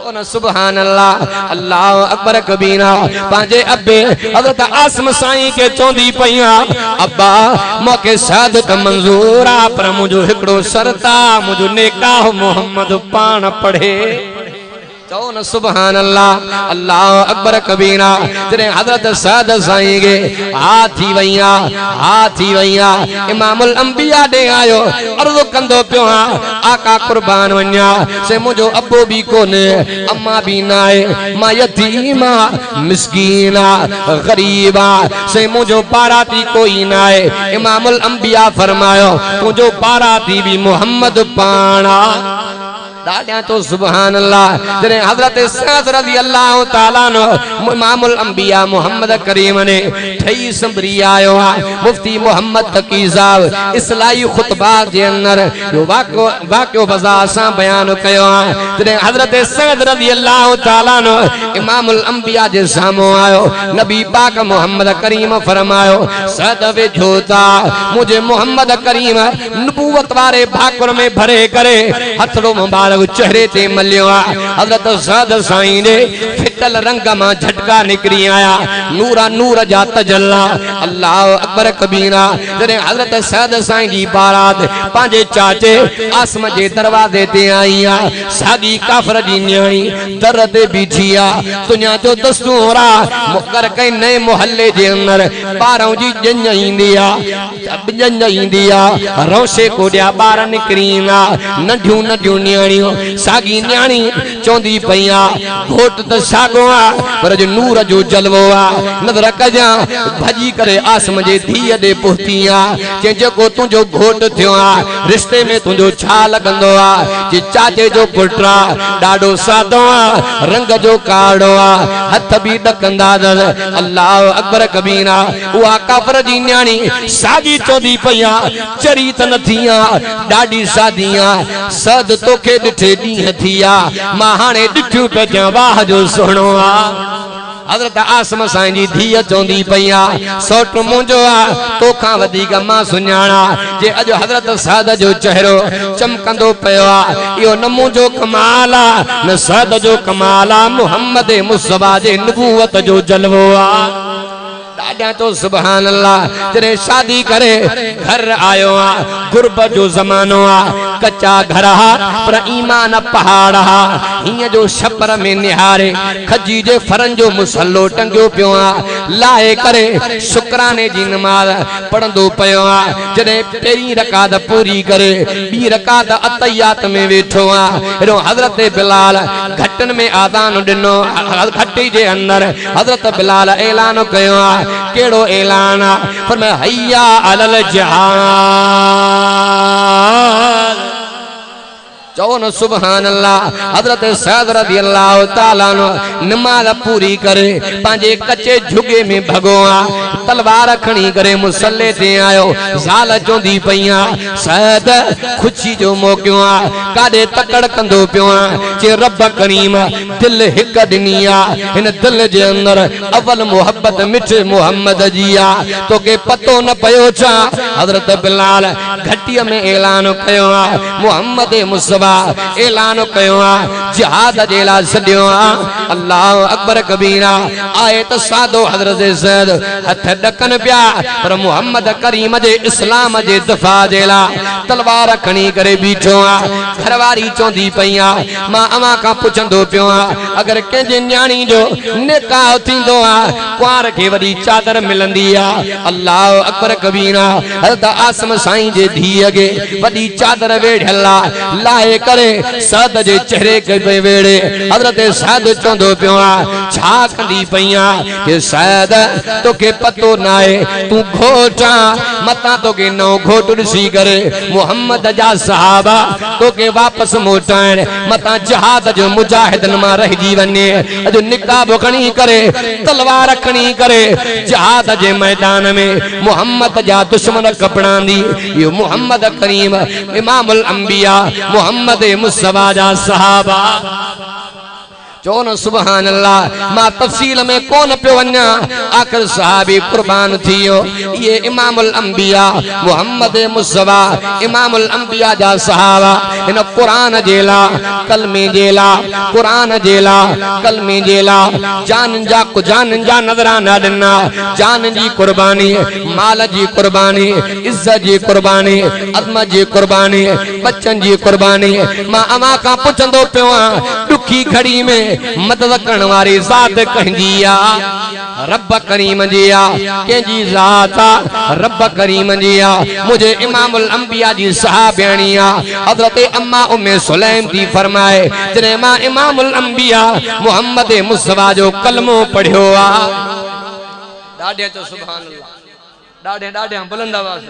चओ न सुभान अल्लाह। अल्लाह अकबर कबीरा पंहिंजे अबे हज़रत आसिम साईं के चौंदी पईया अब्बा मूंखे शहादत मंज़ूर आ पर मुंहिंजो हिकिड़ो शर्त आ मुंहिंजो निकाह मोहम्मद पाण पढ़े। चओ न सुभान अल्लाह। अल्लाह अकबर कबीरा जॾहिं हज़रत सद साईं खे हा थी वईया इमामुल अंबिया ॾे आयो अर्ज़ु कंदो पियो आका कुर्बान वञा से मुंहिंजो अबो बि कोन्हे अम्मा बि न आहे मां यतीम आ मिस्कीन आ ग़रीब आ से मुंहिंजो पाराती कोई न आहे। इमामुल अंबिया फरमायो तुंहिंजो पाराती बि मोहम्मद पाण आ। दादा तो सुभान अल्लाह। जॾहिं हज़रत सअद रज़ी अल्लाह ताला नो इमामुल अंबिया मोहम्मद करीम ने ठही संभरी आयो आहे मुफ्ती मोहम्मद तकी साहब इस्लाही खुतबात जे अंदर जो वाक़ियो बाज़ार सां बयान कयो आहे। जॾहिं हज़रत सअद रज़ी अल्लाह ताला नो इमामुल अंबिया जे साम्हूं आयो नबी पाक मोहम्मद करीम फरमायो सअद वेझो था मुझे मोहम्मद करीम नबूवत वारे भाकुर में भरे करे हथड़ो मुबारक चेहरे ते मलियो आहे। हज़रत सअद साईं ने फिटल रंग मां झटका निकरी आया नूरा नूर जा तजल्ला। अल्लाह अकबर कबीरा जॾहिं हज़रत सअद साईं जी बारात पंहिंजे चाचे आसम जे दरवाज़े ते आई आहे साॻी काफ़र जी न्याणी दर ते बीठी आहे तुंहिंजा जो दस्तूर आहे मुक़रर कई नए मोहल्ले जे अंदर ॿारनि जी ॼञ ईंदी आहे रोशे कोॾिया ॿार निकिरी ईंदा नंढियूं नंढियूं न्याणियूं साॻी न्याणी चवंदी पई आहे घोट त साॻियो आहे पर जो नूर जो जलवो आहे नज़र कजां भॼी करे आसम जे धीअ ॾे पहुती आहे चई जेको तुंहिंजो घोट थियो आहे रिश्ते में तुंहिंजो छा लॻंदो आहे जे चाचे जो पुटु आहे ॾाढो सादो आहे रंग जो काड़ो आहे हथ बि ॾकंदा अल्लाह अकबर कबीरा उहा काफ़र जी न्याणी साॻी चवंदी पई आहे चरी त नथी आहे ॾाढी सादी आहे सद तोखे ॾिठे ॾींहं थी आहे मां हाणे ॾिठियूं पिया वाह जो सुहिणो आहे। हज़रत आसिम साईं जी धीअ चवंदी पई आहे सौट मुंहिंजो आहे तोखां वधीक मां सुञाणा जे अॼु हज़रत सअद जो चेहरो चमकंदो पियो आहे इहो न मुंहिंजो कमाल आहे न सअद जो कमाल आहे मुहम्मद मुस्तफ़ा जे नबूवत जो जलवो आहे। दादा तो सुभान अल्लाह। जॾहिं शादी करे घर आयो आहे गुरबत जो ज़मानो आहे कच्चा घर पर ईमान पहाड़ हीअं जो छपर में निहारे खजी जे फरन जो मुसलो टंगियो पियो आहे लाहे करे शुक्राने जी नमाज़ पढ़ंदो पियो आहे। जॾहिं पहिरीं रकात पूरी करे ॿी रकात अतहियात में वेठो आहे हेॾो हज़रत बिलाल घटनि में आज़ान ॾिनो घटी जे अंदर हज़रत बिलाल ऐलान कयो आहे केड़ो ऐलान फरमाया हैया अलल जहाद। चओ न सुभान अल्लाह। हज़रत सअद रज़ी अल्लाह ताला नमाज पूरी करे पंहिंजे कच्चे झुगे में भगो आहे तलवार खणी करे मुसल्ले ते आयो ज़ाल चवंदी पई आहे सअद ख़ुशी जो मौक़ो आहे काॾे तकड़ कंदो पियो आहे जे रब करीम दिल हिक ॾिनी आहे हिन दिल जे अंदर अवल मोहब्बत मिठे मोहम्मद जी आहे तोखे पतो न पियो छा। हज़रत बिलाल घटीअ में ऐलान कयो आहे मोहम्मद मुस्तफ़ा ऐलान कयो आहे जिहाद जे लाइ सॾियो आहे। अल्लाह अकबर कबीरा आए त सादो हज़रत सअद हथ ॾकनि पिया पर मोहम्मद करीम जे इस्लाम जे दफ़ा जे लाइ तलवार खणी करे बीठो आहे। घरवारी चवंदी पई आहे मां अवां खां पुछंदो पियो आहे अगरि कंहिंजे न्याणी जो निकाह थींदो आहे कुंवार खे वॾी चादर मिलंदी आहे। अल्लाह अकबर कबीरा हज़रत आसिम साईं जे धीअ खे वॾी चादर वेढ़ियल आहे लाहे करे सअद जे चेहरे के वेड़े हज़रत सअद चवंदो पियो आहे छा कंदी पई आहे कि सअद तोखे पतो न आहे तूं घोट मतां तोखे नओं घोट ॾिसी करे मोहम्मद जा सहाबा तोखे वापसि मोटाइण मतां जिहाद जो मुजाहिदन मां रहिजी वञे अॼु निकाब खणी करे तलवार खणी करे जिहाद जे मैदान में मोहम्मद जा दुश्मन कपड़ांदी इहो मोहम्मद करीम इमामुल अंबिया मोहम्मद मुस्तफ़ा जा सहाबा चो न सुभान अल्लाह। मां तफसील में कौन पे वन्या, आखिर सहाबी कुर्बान थियो। ये इमामुल अंबिया मोहम्मद मुस्तफा इमामुल अंबिया जा सहाबा इन कुरान जेला कलमे जेला कुरान जेला कलमे जेला जान जा नजराना दिना, जान जी कुर्बानी, माल जी कुर्बानी, इज्जत जी कुर्बानी, अज़मत जी कुर्बानी, बच्चन जी कुर्बानी। मां अमा का पुछंदो पियो दुखी घड़ी में मदद करण वारी ज़ात कंहिंजी आ, रब करीम जी आ। कंहिंजी ज़ात आ, रब करीम जी आ। मुझे इमामुल अंबिया जी सहाबियाणी आ हज़रत अम्मा उम्मे सुलैम थी फरमाए, जने मां इमामुल अंबिया मोहम्मद मुस्तफा जो कलमो पढ़ियो आ। ॾाढे चो सुभान अल्लाह, ॾाढे बुलंद आवाज़।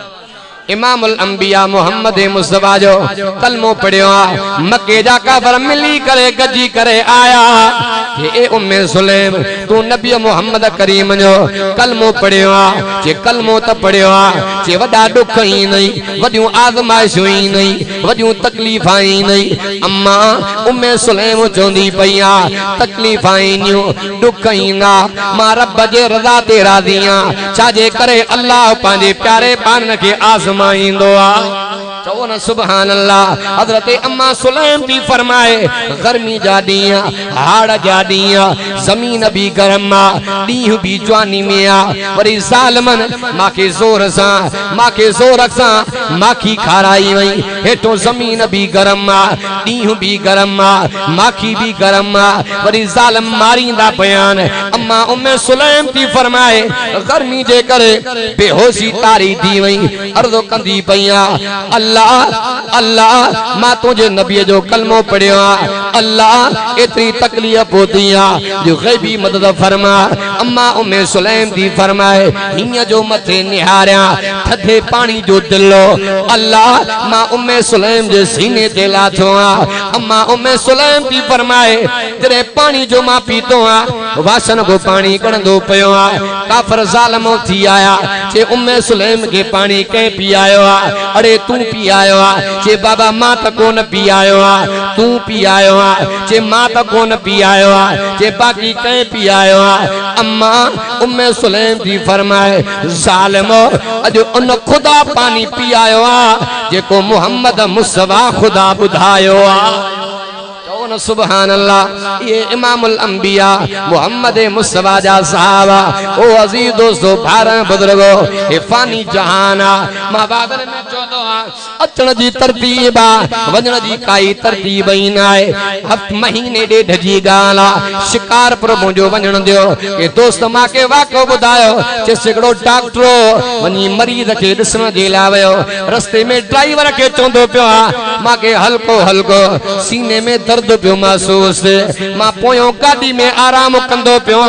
इमामुल अंबिया मोहम्मद मुस्तफा जो कलमो पढ़ियो आ। मक्के जा काफर मिली करे गजी करे आया ए उम्मे सुलैम तू नबी मोहम्मद करीम जो कलमो पढ़ियो आ। जे कलमो त पढ़ियो आ, जे वॾा दुख ई नहीं, वॾियूं आज़माइशूं ई नहीं, वॾियूं तकलीफ़ां ई नहीं। अम्मा उम्मे सुलैम चवंदी पई आ तकलीफ़ां ईंदियूं, दुख ईंदा, मां रब जे रज़ा ते राज़ी आ। छाजे करे अल्लाह पंहिंजे प्यारे पान खे आज़माईंदो आ। चओ न सुभान अल्लाह। हज़रत अम्मा सुलैम भी फरमाए गर्मी जा ॾींहं, हाड़ जा ॾींहं, ज़मीन भी गरम आ, ॾींहं भी जवानी में आ। वरी ज़ालिमन माखे ज़ोर सां माखी खाराई वई। हेठों ज़मीन भी गरम आ, ॾींहं भी गरम आ, माखी भी गरम आ। वरी ज़ालिम मारींदा पयान। अम्मा उम्मे सुलैम थी फरमाए गर्मी जे करे बेहोशी तारी थी वई। अर्ज़ो कंदी पईया अल्लाह अल्लाह मां तुझे नबी जो कलमो पढ़ियो आ। अल्लाह एतरी तकलीफ होती आ जो गैबी मदद फरमा। अम्मा उम्मे सुलैम थी फरमाए हिय जो मथे निहारिया थधे पानी जो दिलो अल्लाह मां उम्मे सुलैम जे सीने ते लाथो आ। अम्मा उम्मे सुलैम थी फरमाए जरे पानी जो मां पीतो आ वासन को पानी कणंदो पयो आ। काफर ज़ालिम थी आया जे उम्मे सुलैम के पानी के पी आयो आ। अरे तू पी आयो आ। जे बाबा मां त कोन पी आयो आ, तू पी आयो आ। जे मां त कोन पी आयो आ, जे बाकी के पी आयो आ। अम्मा उम्मे सुलैम थी फरमाए ज़ालिम अज उन खुदा पानी पी आयो आ जेको मोहम्मद मुस्तफा खुदा बुधायो आ। सुभान अल्लाह। ये इमामुल अंबिया मोहम्मद मुस्तफा जा सहाबा। ओ अजीज दोस्तों भार बुजुर्गो ये फानी जहाना मां बादल में चोदो अचण जी तरतीब आ वजण जी काई तरतीब ही ना है। हफ्त महीने डेढ़ जी गाल आ शिकारपुर मुझो वजण दियो। ये दोस्त मां के वाको बुधायो जे सिगड़ो डॉक्टरो वनी मरीज के दिसण जे ला वयो। रस्ते में ड्राइवर के चोंदो पियो आ मां के हल्को हल्को सीने में दर्द पियो महसूस। मां पोयो गाड़ी में आराम कंदो पियो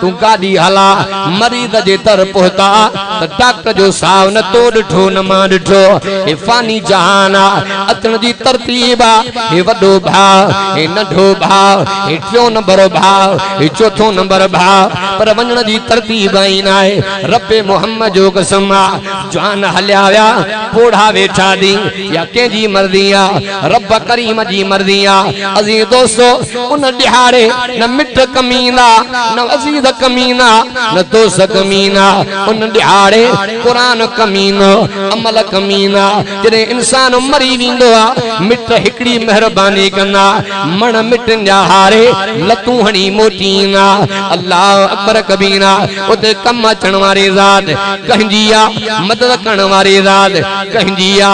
तू गाड़ी हला मरीज जे तर पहुता त डॉक्टर जो साव न तो ॾिठो न मां ॾिठो। हे फानी जहान आ अचण जी तरतीब आ। हे वॾो भाउ हे नंढो भाउ हे टियों नंबर भाउ हे चौथों नंबर भाउ पर वञण जी तरतीब ई न आहे। रब्बे मोहम्मद जो कसम आ जवान हलिया विया बूढ़ा वेठा दी या कंहिंजी मर्ज़ी आ रब करीम जी मर्ज़ी आ। अजीज दोस्तों उन दिहाड़े न मिठ कमीना न अजीज कमीना न दोस्त कमीना। उन दिहाड़े कुरान कमीनो अमल कमीना। जॾहिं इंसान मरी वेंदो आ मिट हिकड़ी मेहरबानी कंदा मण मिटनि जा हारे लतूं हणी मोटींदा। अल्लाह अकबर कबीरा उते कम अचण वारी ज़ात कंहिंजी आ मदद करण वारी ज़ात कंहिंजी आ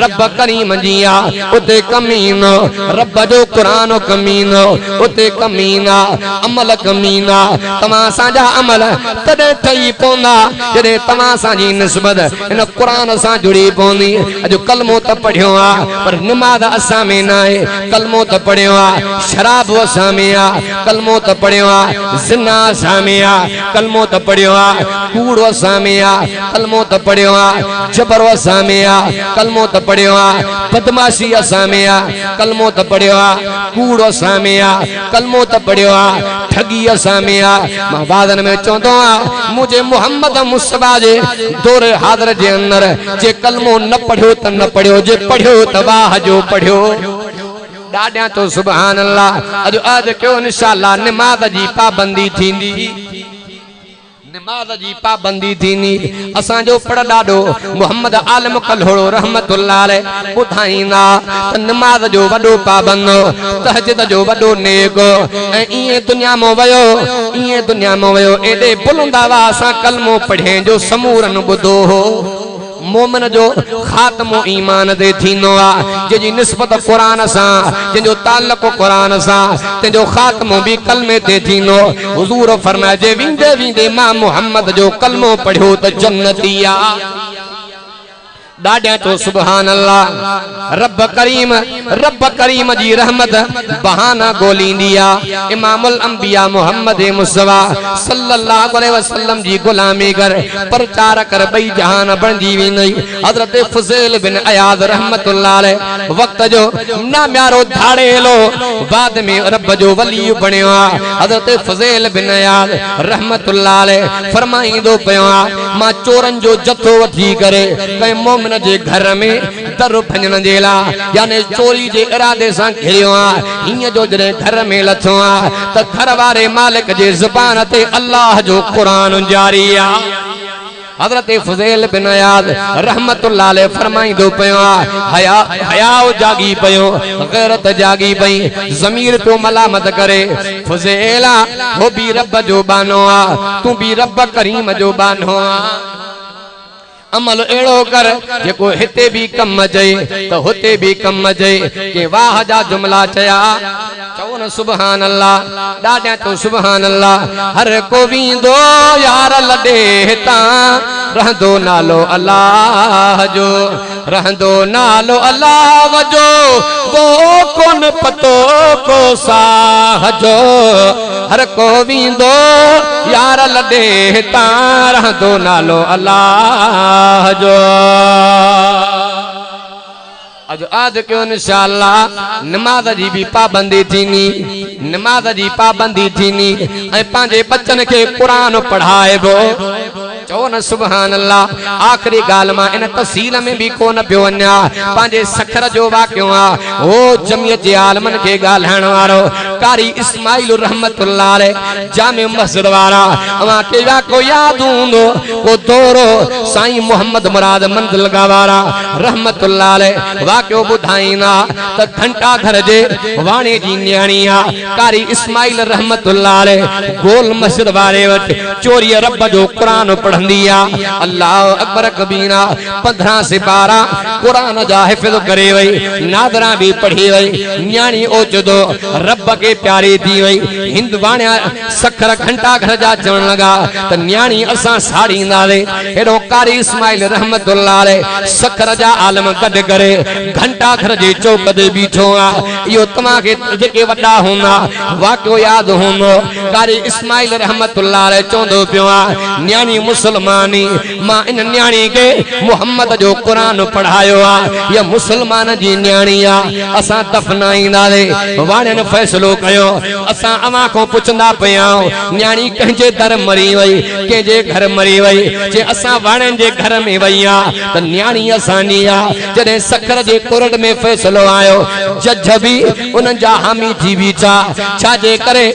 रब करीम जी आ। उते कमीनो रब जो कुरान कमीनो उते कमीना अमल कमीना। तव्हां असांजा अमल तॾहिं ठही पवंदा जॾहिं तव्हां असांजी निस्बत इन कुरान सां जुड़ी पवंदी। अॼु कलमो त पढ़ियो आ पर निमाज़ असां में न आहे। कलमो त पढ़ियो आ शराब असां में आ। कलमो त पढ़ियो आ ज़िना असां में आ। कलमो त पढ़ियो आ कूड़ असां में आ। कलमो त पढ़ियो आ जबर असां में आ। कलमो त पढ़ियो आ बदमाशी असां में आ। कलमो त पढ़ियो आ कूड़ असां में आ। कलमो त पढ़ियो आ ठगी असां में आ। मां वादन में चवंदो आ मुझे मोहम्मद मुस्तफा जे दौर हाज़िर जे अंदर जे कलमो न पढ़ियो त न पढ़ियो जे पढ़ियो त वाह जो पढ़ियो। ॾाढियां तो सुभान अल्लाह अॼु अद कयो इंशाअल्लाह नमाज़ जी पाबंदी थींदी नमाज जी पाबंदी थींदी असांजो पढ़ ॾाढो मोहम्मद आलम कल्होड़ो रहमतुल्लाह अलैह ॿुधाईंदा त नमाज जो वॾो पाबंद तहज्जुद जो वॾो नेक ऐं ईअं दुनिया में वयो एॾे बुलंद आवाज़ सां कलमो पढ़े जो समूरन ॿुधो हो मोमिन जो खात्मो ईमान दे थींदो आ जेजी निस्बत कुरान सां जंहिंजो ताल्लुक़ कुरान सां तंहिंजो खात्मो भी कलमे ते थींदो हुजूर फरमाए जे विंदे विंदे मां मोहम्मद जो कलमो पढ़ियो त जन्नती आ ॾाढियां तो सुभान अल्लाह रब करीम जी रहमत बहाना ॻोल्हींदी आ इमामुल अंबिया मोहम्मद मुस्तफा सल्लल्लाहु अलैहि वसल्लम जी गुलामी कर प्रचार कर ॿई जहान बणजी वेंदई हज़रत फुज़ैल बिन अयाद रहमतुल्लाह अलैह वक्त जो नाम्यारो धाड़ेलो बाद में रब जो वली बणियो आ हज़रत फुज़ैल बिन अयाद रहमतुल्लाह अलैह फरमाईंदो पियो आ मां चोरन जो जथो वठी करे कंहिं मोमिन जे घर में दर भञण जे लाइ यानी चोरी जे इरादे सां घिरियो आ हीअं जो जॾहिं घर में लथो आ त घर वारे मालिक जे ज़ुबान ते अल्लाह जो कुरान जारी आ हज़रत फुज़ैल बिन अयाद रहमतुल्लाह अलैह फरमाईंदो पियो हया जागी पियो गैरत जागी पई ज़मीर पे मलामत करे फुज़ैला हो भी रब जो बानो आ तू भी रब करीम जो बानो आ अमल एड़ो कर जेको हिते भी कम अचे तो हुते भी कम अचे के वाह जा जुमला चया चओ न सुभान अल्लाह ॾाढा तो सुभान अल्लाह हर को वींदो यार लॾे हितां रहंदो नालो अल्लाह जो रहंदो नालो अल्लाह जो वो कोन पतो को साह जो हर को वींदो यार लॾे हितां रहंदो नालो अल्लाह जो अज आज क्यों इंशाअल्लाह नमाज जी भी पाबंदी थीनी नमाज जी पाबंदी थीनी ऐं पंहिंजे बच्चन के कुरान पढ़ाइबो चो न सुभान अल्लाह आखिरी गाल मां इन तफसील में भी कोन पियो वञा पंहिंजे सखर जो वाक़ियो आहे हो जमियत जे आलमन के ॻाल्हाइण वारो कारी इस्माइल रहमतुल्लाह अलैह जामे मस्जिद वारा अवां के वाक़ियो यादि हूंदो को दौरो साईं मोहम्मद मुराद मंदलगा वारा रहमतुल्लाह अलैह वाक़ियो ॿुधाईंदा त घंटा घर जे वाणे जी न्याणी आहे कारी इस्माइल रहमतुल्लाह अलैह गोल मस्जिद वारे वटि चोरी रब जो कुरान पढ़ंदी आहे अल्लाह अकबर कबीरा 15 से 12 कुरान जा हिफ़्ज़ करे वई नादरा भी पढ़ी वई न्याणी ओचदो रब के प्यारी थी वई हिंद वाणिया सखर घंटा घर जा चवण लगा त न्याणी असां साड़ींदासे हेॾो कारी इस्माइल रहमतुल्लाह अलैह सखर जा आलम गॾु करे घंटा घर जे चौक ते बीठो आहे इहो तव्हां खे जेके वॾा हूंदा वाक़ियो यादि हूंदो कारी इस्माइल रहमतुल्लाह अलैह चवंदो पियो आहे न्याणी मुसलमानी मां इन न्याणी के मोहम्मद जो कुरान पढ़ायो आ या मुसलमान जी न्याणी आ असां दफनाईंदासे वाणियुनि फैसलो कयो असां अवां को पुछंदा पिया न्याणी कंहिंजे दर मरी वई कंहिंजे घर मरी वई जे असां वाणियुनि जे घर में वई आ त न्याणी असांजी आ जॾहिं सखर जे कोर्ट में फैसलो आयो जज भी उन्हनि जा हामी थी बीठा छाजे करे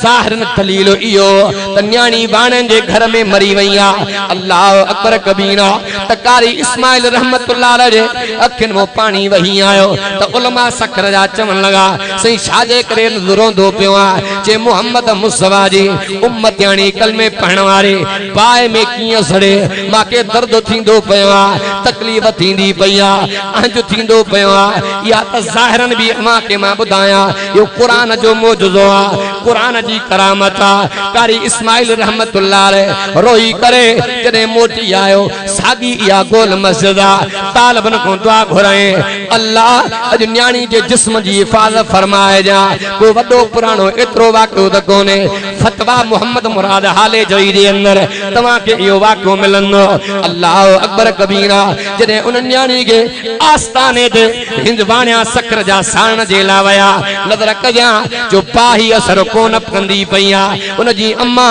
ज़ाहिर दलील इहो त न्याणी वाणियुनि जे घर में मरी वई आ अल्लाह अकबर कबीरा त कारी इस्माइल रहमतुल्लाह अलैह अखियुनि में पानी वही आयो त उलमा सखर जा चवण लगा सही छाजे करे रोंदो पियो आहे जे मोहम्मद मुस्तफा जी उम्मतियाणी कलमे पढ़ण वारे बाहि में कीअं सड़े मांखे दर्द थींदो पियो आहे तकलीफ़ थींदी पई आहे अंज थींदो पियो आहे या त ज़ाहिरन भी अवां के मां ॿुधायां इहो क़ुरान जो मौजूदो आहे क़ुरान जी करामत आहे कारी इस्माइल रहमतुल्लाह अलैह रोई करे जॾहिं मोटी आयो साॻी इहा गोल मस्जिद आहे तालिबन खां दुआ घुराए अल्लाह अॼु न्याणी जे जिस्म जी हिफ़ाज़त फरमाए जा को वॾो पुराणो एतिरो वाक़ियो त कोन्हे फतवा मोहम्मद मुराद हाले जोई जे अंदरि तव्हांखे इहो वाक़ियो मिलंदो अल्लाह अकबर कबीरा जॾहिं उन न्याणी खे आस्थाने ते हिंद वाणिया सखर जा साण जे लाइ विया नज़र कजां जो बाही असर कोन कंदी पई आहे उनजी अम्मा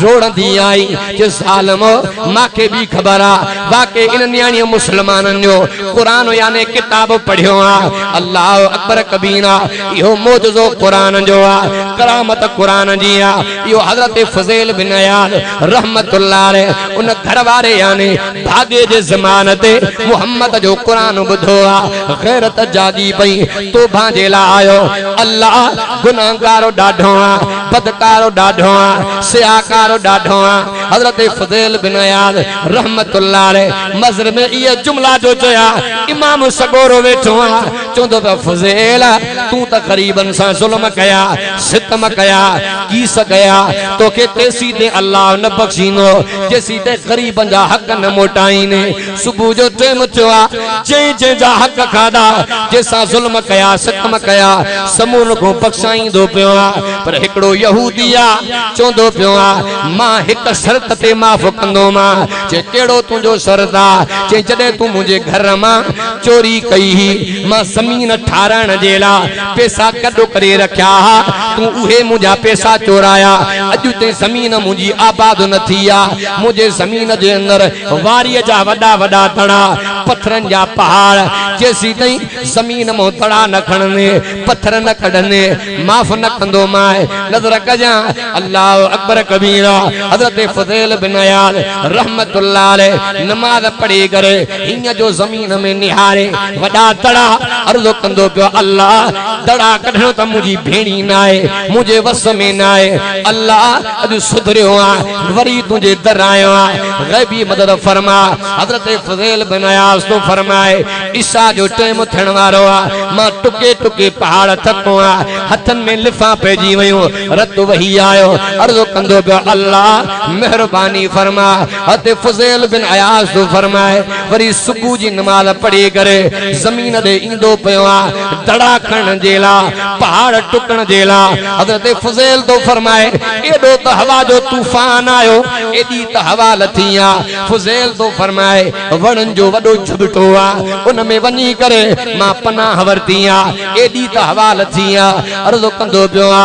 डोड़ंदी आई जे साल आलमो माके भी खबर आ वाके इन न्याणी मुसलमानन जो कुरान यानी किताब पढ़ियो आ अल्लाह अकबर कबीरा यो मोजो कुरान जो आ करामत कुरान जी आ यो हजरत फज़ील बिन अयाद रहमतुल्लाह अलैह उन घर वाले यानी भागे जे ज़मान ते मोहम्मद जो कुरान बुधो आ गैरत जागी पई तो भांजे ला आयो अल्लाह गुनाहगारो डाढो आ बदकारो डाढो आ सियाकारो डाढो आ हजरत फज़ील बिन अयाद रहमतुल्लाह अलैह मज़र में ये जुमला जो चया इमाम सगोरो वेठो आ चोंदो पे फज़ील तू त गरीबन सा जुल्म कया सितम कया कीस गया तो के तेसी दे अल्लाह न बख्शीनो जेसी ते गरीबन जा हक न मोटाई ने सुबह जो टाइम चवा जे जे जा हक खादा जैसा जुल्म कया सितम कया समून को बख्शाई दो पियो पर एकड़ो यहूदिया चोंदो पियो मां एक शर्त ते माफ कंदो मां जे केड़ो तुजो शर्ता जे जडे तू मुझे घर मां चोरी कई मां जमीन ठारण जेला पैसा कदो करे रखया तू उहे मुझा पैसा चोराया अजु ते जमीन मुझी आबाद न थिया मुझे जमीन जे अंदर वारिय जा वडा वडा तड़ा पत्थरन जा पहाड़ जैसी तई जमीन मो तड़ा न खणने पत्थर न कढने माफ न कंदो माए नजर कजा अल्लाह अकबर कबीरा हजरत फज़ील बिन अयाद रहमतुल्लाह अलैह नमाज पढ़ी करे हिन जो जमीन में निहारे वडा तड़ा अर्ज़ कंदो पियो अल्लाह तड़ा कढणो त मुझी भेणी न आए मुझे वस में न आए अल्लाह अज सुधरियो आ वरी तुझे दर आयो आ गैबी मदद फरमा हजरत फज़ील बिन अयाद तो फरमाए ईसा जो टाइम थियण वारो आ मां टुके टुके पहाड़ थको आ हथन में लिफा पेजी वयो रत वही आयो अर्ज़ कंदो पियो अल्लाह मेहरबानी फरमा हते फज़ील बिन अयाद तो फरमाए वरी सुबह जी नमाज पढ़ी करे जमीन दे इंदो पियो आ दड़ा खण जेला पहाड़ टुकण जेला हजरत फज़ील तो फरमाए एडो त हवा जो तूफान आयो एडी त हवा लथिया फज़ील तो फरमाए वणन जो वडो झबटो आ उन में वनी करे मां पनाह वरतिया एडी त हवा लथिया अर्ज़ कंदो पियो आ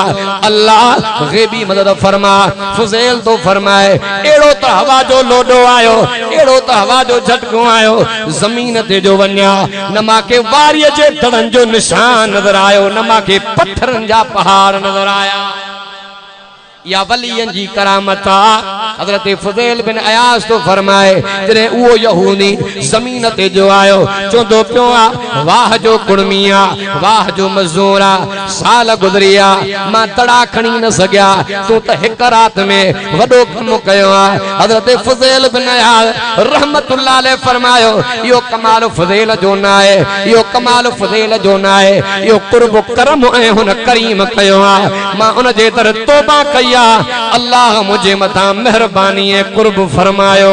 अल्लाह गैबी मदद फरमा फज़ील तो फरमाए एडो त हवा जो लोडो आयो एडो त हवा जो झटको आयो जमीन ते जो वन्या न माके वारिय जे दड़न जो निशान नजर आयो न माके पत्थरन जा पहाड़ नजर आया या वलियन जी करामत हजरत फज़ील बिन अयाद तो फरमाए जने वो यहूदी जमीन ते जो आयो चोंदो पियो वाह जो कुड़मिया वाह जो मजूरा साल गुजरिया मां तड़ा खणी न सगया तू त एक रात में वडो कम कयो हजरत फज़ील बिन अयाद रहमतुल्लाह अलैह फरमायो यो कमाल फज़ील जो ना है यो कमाल फज़ील जो ना है यो कुर्ब करम ए हुन करीम कयो मां उन जे तर तौबा कई अल्लाह मुझे मथा मेहरबानी कुर्ब फरमायो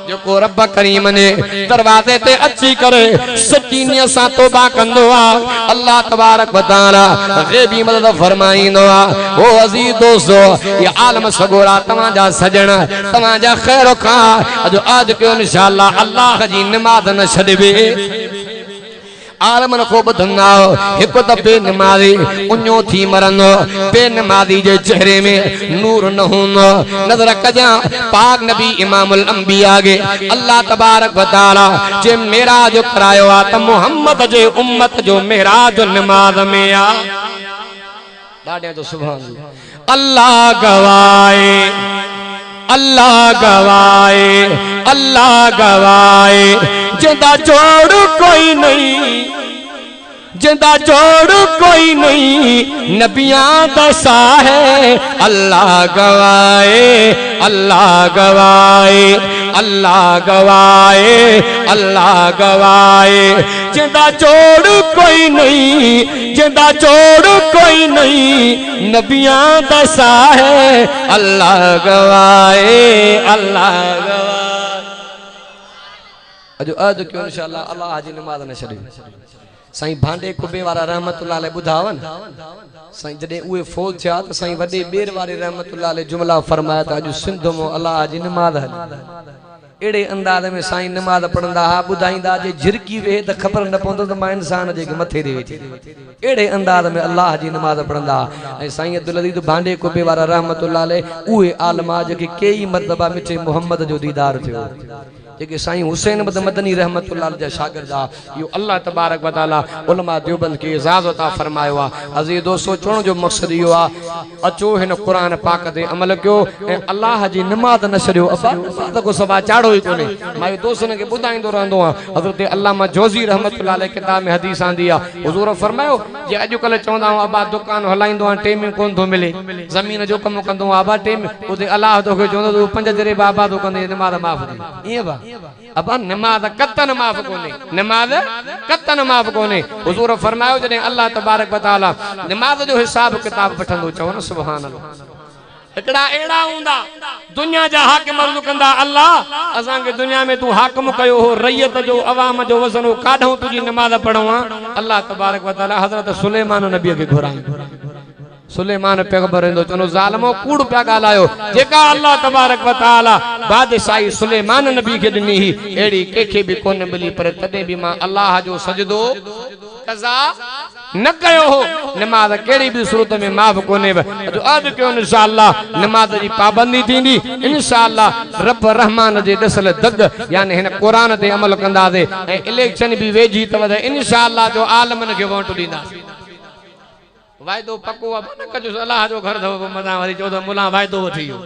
जो को रब करीम ने दरवाजे ते अची करे सच्ची नियत सां तौबा कंदो अल्लाह तबारक व तआला गैबी मदद फरमाईंदो ओ अजीज दोस्तो ये आलम सगोरा तवा जा सजण तवा जा खैर खा अज आज के इंशाअल्लाह अल्लाह जी नमाज न छडबे आलमन को बधंदा एक दबे नमाजी उन्यो थी मरंदो बेनमाजी जे चेहरे में नूर न होंदो नजर कजा पाक नबी इमामुल अंबिया गे अल्लाह तबारक व तआला जे मेराज करायो आ त मोहम्मद जे उम्मत जो मेराज नमाज में आ डाडे जो सुभान अल्लाह गवाए अल्लाह गवाए अल्लाह गवाए जिंदा जोड़ कोई नहीं जिंदा जोड़ कोई नहीं नबियां दसा है अल्लाह गवाए अल्लाह गवाए अल्लाह गवाए अल्लाह गवाए जिंदा जोड़ कोई नहीं जिंदा जोड़ कोई नहीं नबियां दसा है अल्लाह गवाए अल्लाह गवाए अजो आज क्यों इंशाअल्लाह अल्लाह आज नमाज न छड़ी साईं भांडे कुबे वारा रहमतुल्लाह अलैह बुधावन साईं जडे उए फौज थिया त साईं वडे बेर वारे रहमतुल्लाह अलैह जुमला फरमाया त अज सिंध मो अल्लाह जी नमाज हल एड़े अंदाज में साईं नमाज पढ़ंदा हा बुधाईंदा जे झिरकी वे त खबर न पवंदो त मां इंसान जे मथे दे वेठी एड़े अंदाज में अल्लाह जी नमाज पढ़ंदा ऐं साईं अब्दुल अजीज भांडे कुबे वारा रहमतुल्लाह अलैह उहे आलमा जेके कई मरतबा मिठे मोहम्मद जो दीदार थियो जेके साईं हुसैन मदनी रहमतुल्लाह अलैह जा शागिर्द आ यो अल्लाह तबारक व तआला उलमा देवबंद के इजाज़त अता फरमायो आ अज़ीज़ दोस्तो चवण जो मकसद यो आ अचो हिन कुरान पाक ते अमल कयो ऐं अल्लाह जी नमाज न छड़ियो अबा को सभा चाड़ो ही कोने मां दोस्तन के बुधाईंदो रहंदो आ हज़रत अल्लामा जोज़ी रहमतुल्लाह अलैह किताब में हदीस आंदी आ हुजूर फरमायो जे अजकल चवंदा अबा दुकान हलाइंदो आ टेम कोन थो मिले जमीन जो कम कंदो अबा टेम उते अल्लाह तोखे चवंदो तू पंज जरे बाबा तो कंदे नमाज माफ़ दी ईअं बा अब नमाज कतन माफ़ कोने नमाज कतन माफ़ कोने हुजूर फरमायो जने अल्लाह तबारक व तआला नमाज जो हिसाब किताब वठंदो चओ न सुभान अल्लाह एकड़ा एड़ा हुंदा दुनिया जा हाकिम अर्ज़ कंदा अल्लाह असां के दुनिया में तू हाकिम कयो हो रैयत जो अवाम जो वज़न हो काढो तुजी नमाज पढ़वा अल्लाह तबारक व तआला हज़रत सुलेमान नबी के घुराई सुलेमान पैगंबर इंदो चनो जालिमो कूड़ पिया गालायो जेका अल्लाह तबारक व तआला बादशाही सुलेमान नबी के दिनी ही एड़ी केखे भी कोन मिली पर तदे भी मां अल्लाह जो सजदो कज़ा न कयो हो नमाज केड़ी भी सूरत में माफ कोने जो आज कयो इंशाअल्लाह नमाज जी पाबंदी थींदी इंशाअल्लाह रब रहमान जे दसल दग यानी हिन कुरान ते अमल कंदासे ए इलेक्शन भी वेजी तव इंशाअल्लाह जो आलमन के वोट दींदा वायदो पक्को अब न कजो अल्लाह जो घर दो मदा वरी चोदो मुला वायदो वठियो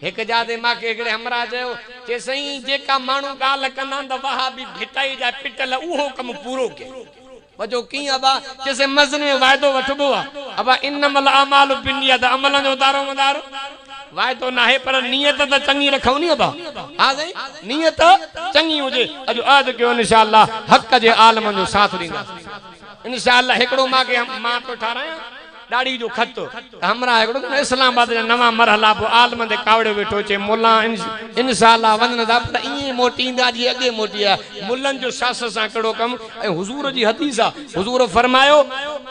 एक जादे मां के एकड़े हमरा चयो के सही जेका मानू गाल कंदा त वहाबी भिटाई जा पिटल उहो कम पूरो के वजो की अबा जैसे मजन में वायदो वठबो अबा इन्नमल अमालु बिन्नियत अमल जो दारो मदार वायदो ना है पर नियत त चंगी रखो नी अबा हां सही नियत चंगी होजे अजो आज के इंशाअल्लाह हक जे आलम जो साथ दींदा इंशाअल्लाह एकड़ो मां के मां तो ठाराया दाढ़ी जो खत हमरा एकड़ो इस्लामाबाद जा नवा मरहला पो आलम दे कावड़े बैठो चे मुल्ला इंशाअल्लाह वंदन दा पर ई मोटींदा जी अगे मोटिया मुल्लन जो सास सा कड़ो कम ए हुजूर जी हदीस आ हुजूर फरमायो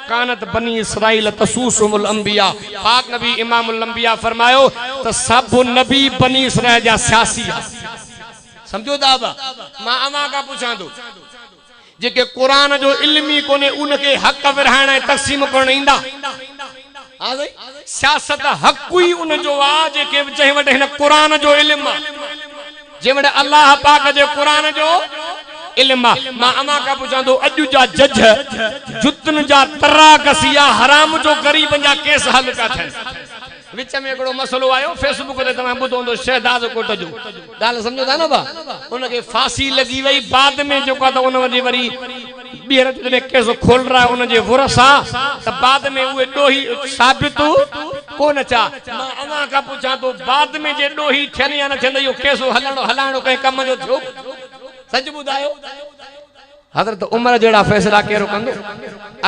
कानत बनी इसराइल तसूसुल अंबिया पाक नबी इमामुल अंबिया फरमायो त सब नबी बनी इसराइल जा सियासी समझो दाबा मां अमा का पूछा दो जेके कुरान जो इल्मी कोने उनके हक विरहाण तक़सीम करण इंदा सियासत हक ही उन जो आ जेके चहे वटे हिन कुरान जो इल्म जे वटे अल्लाह पाक जे कुरान जो इल्म मां अमा का पूछा दो अजु जा जज जुतन जा तरा कसिया हराम जो गरीब जा केस हल का थे विच में एकड़ो मसलो आयो फेसबुक ते तमा बुधोंदो शहदाद कोट जो गाल समझो था न बा उनके फांसी लगी वई बाद में जो का उन वरी वरी बीहर में केस खोल रहा है उन जे वरसा त बाद में उए डोही साबित कोन चा मां अमा का पूछा तो बाद में जे डोही थियन या न थियन यो केस हलाणो कहीं कम जो थियो सच बुधायो हजरत उमर जेड़ा फैसला केरो कंदो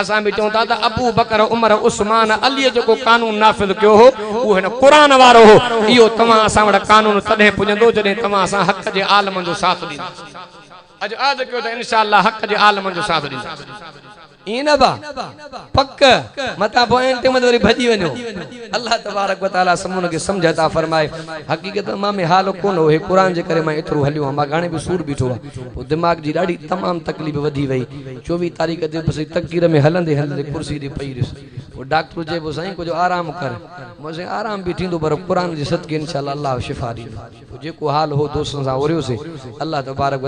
असा भी चौथा था अबू बकर उमर उस्मान अली जो कानून नाफिज क्यों हो वो है कुरान वारो हो यो तमा असा वडा कानून तदे पुजंदो जदे तमा असा हक जे आलम जो साथ दी अज आज क्यों त इंशाअल्लाह हक जे आलम जो साथ दी ई न बा पक मता पॉइंट में वरी भजी वनो अल्लाह तबारक व तआला समून के समझता फरमाए हकीकत मां में हाल कोन हो कुरान जे करे मैं एतरो हलियो मां गाने भी सूर बीठो वो दिमाग जी डाडी तमाम तकलीफ वधी वई 24 तारीख दे बस तकदीर में हलंदे हलंदे कुर्सी दी पई रिस वो डॉक्टर जे बो साईं को जो आराम कर मुझे आराम भी थींदो पर कुरान जे सदके इंशाअल्लाह अल्लाह शिफा दी जे को हाल हो दोस्तन सा ओरियो से अल्लाह तबारक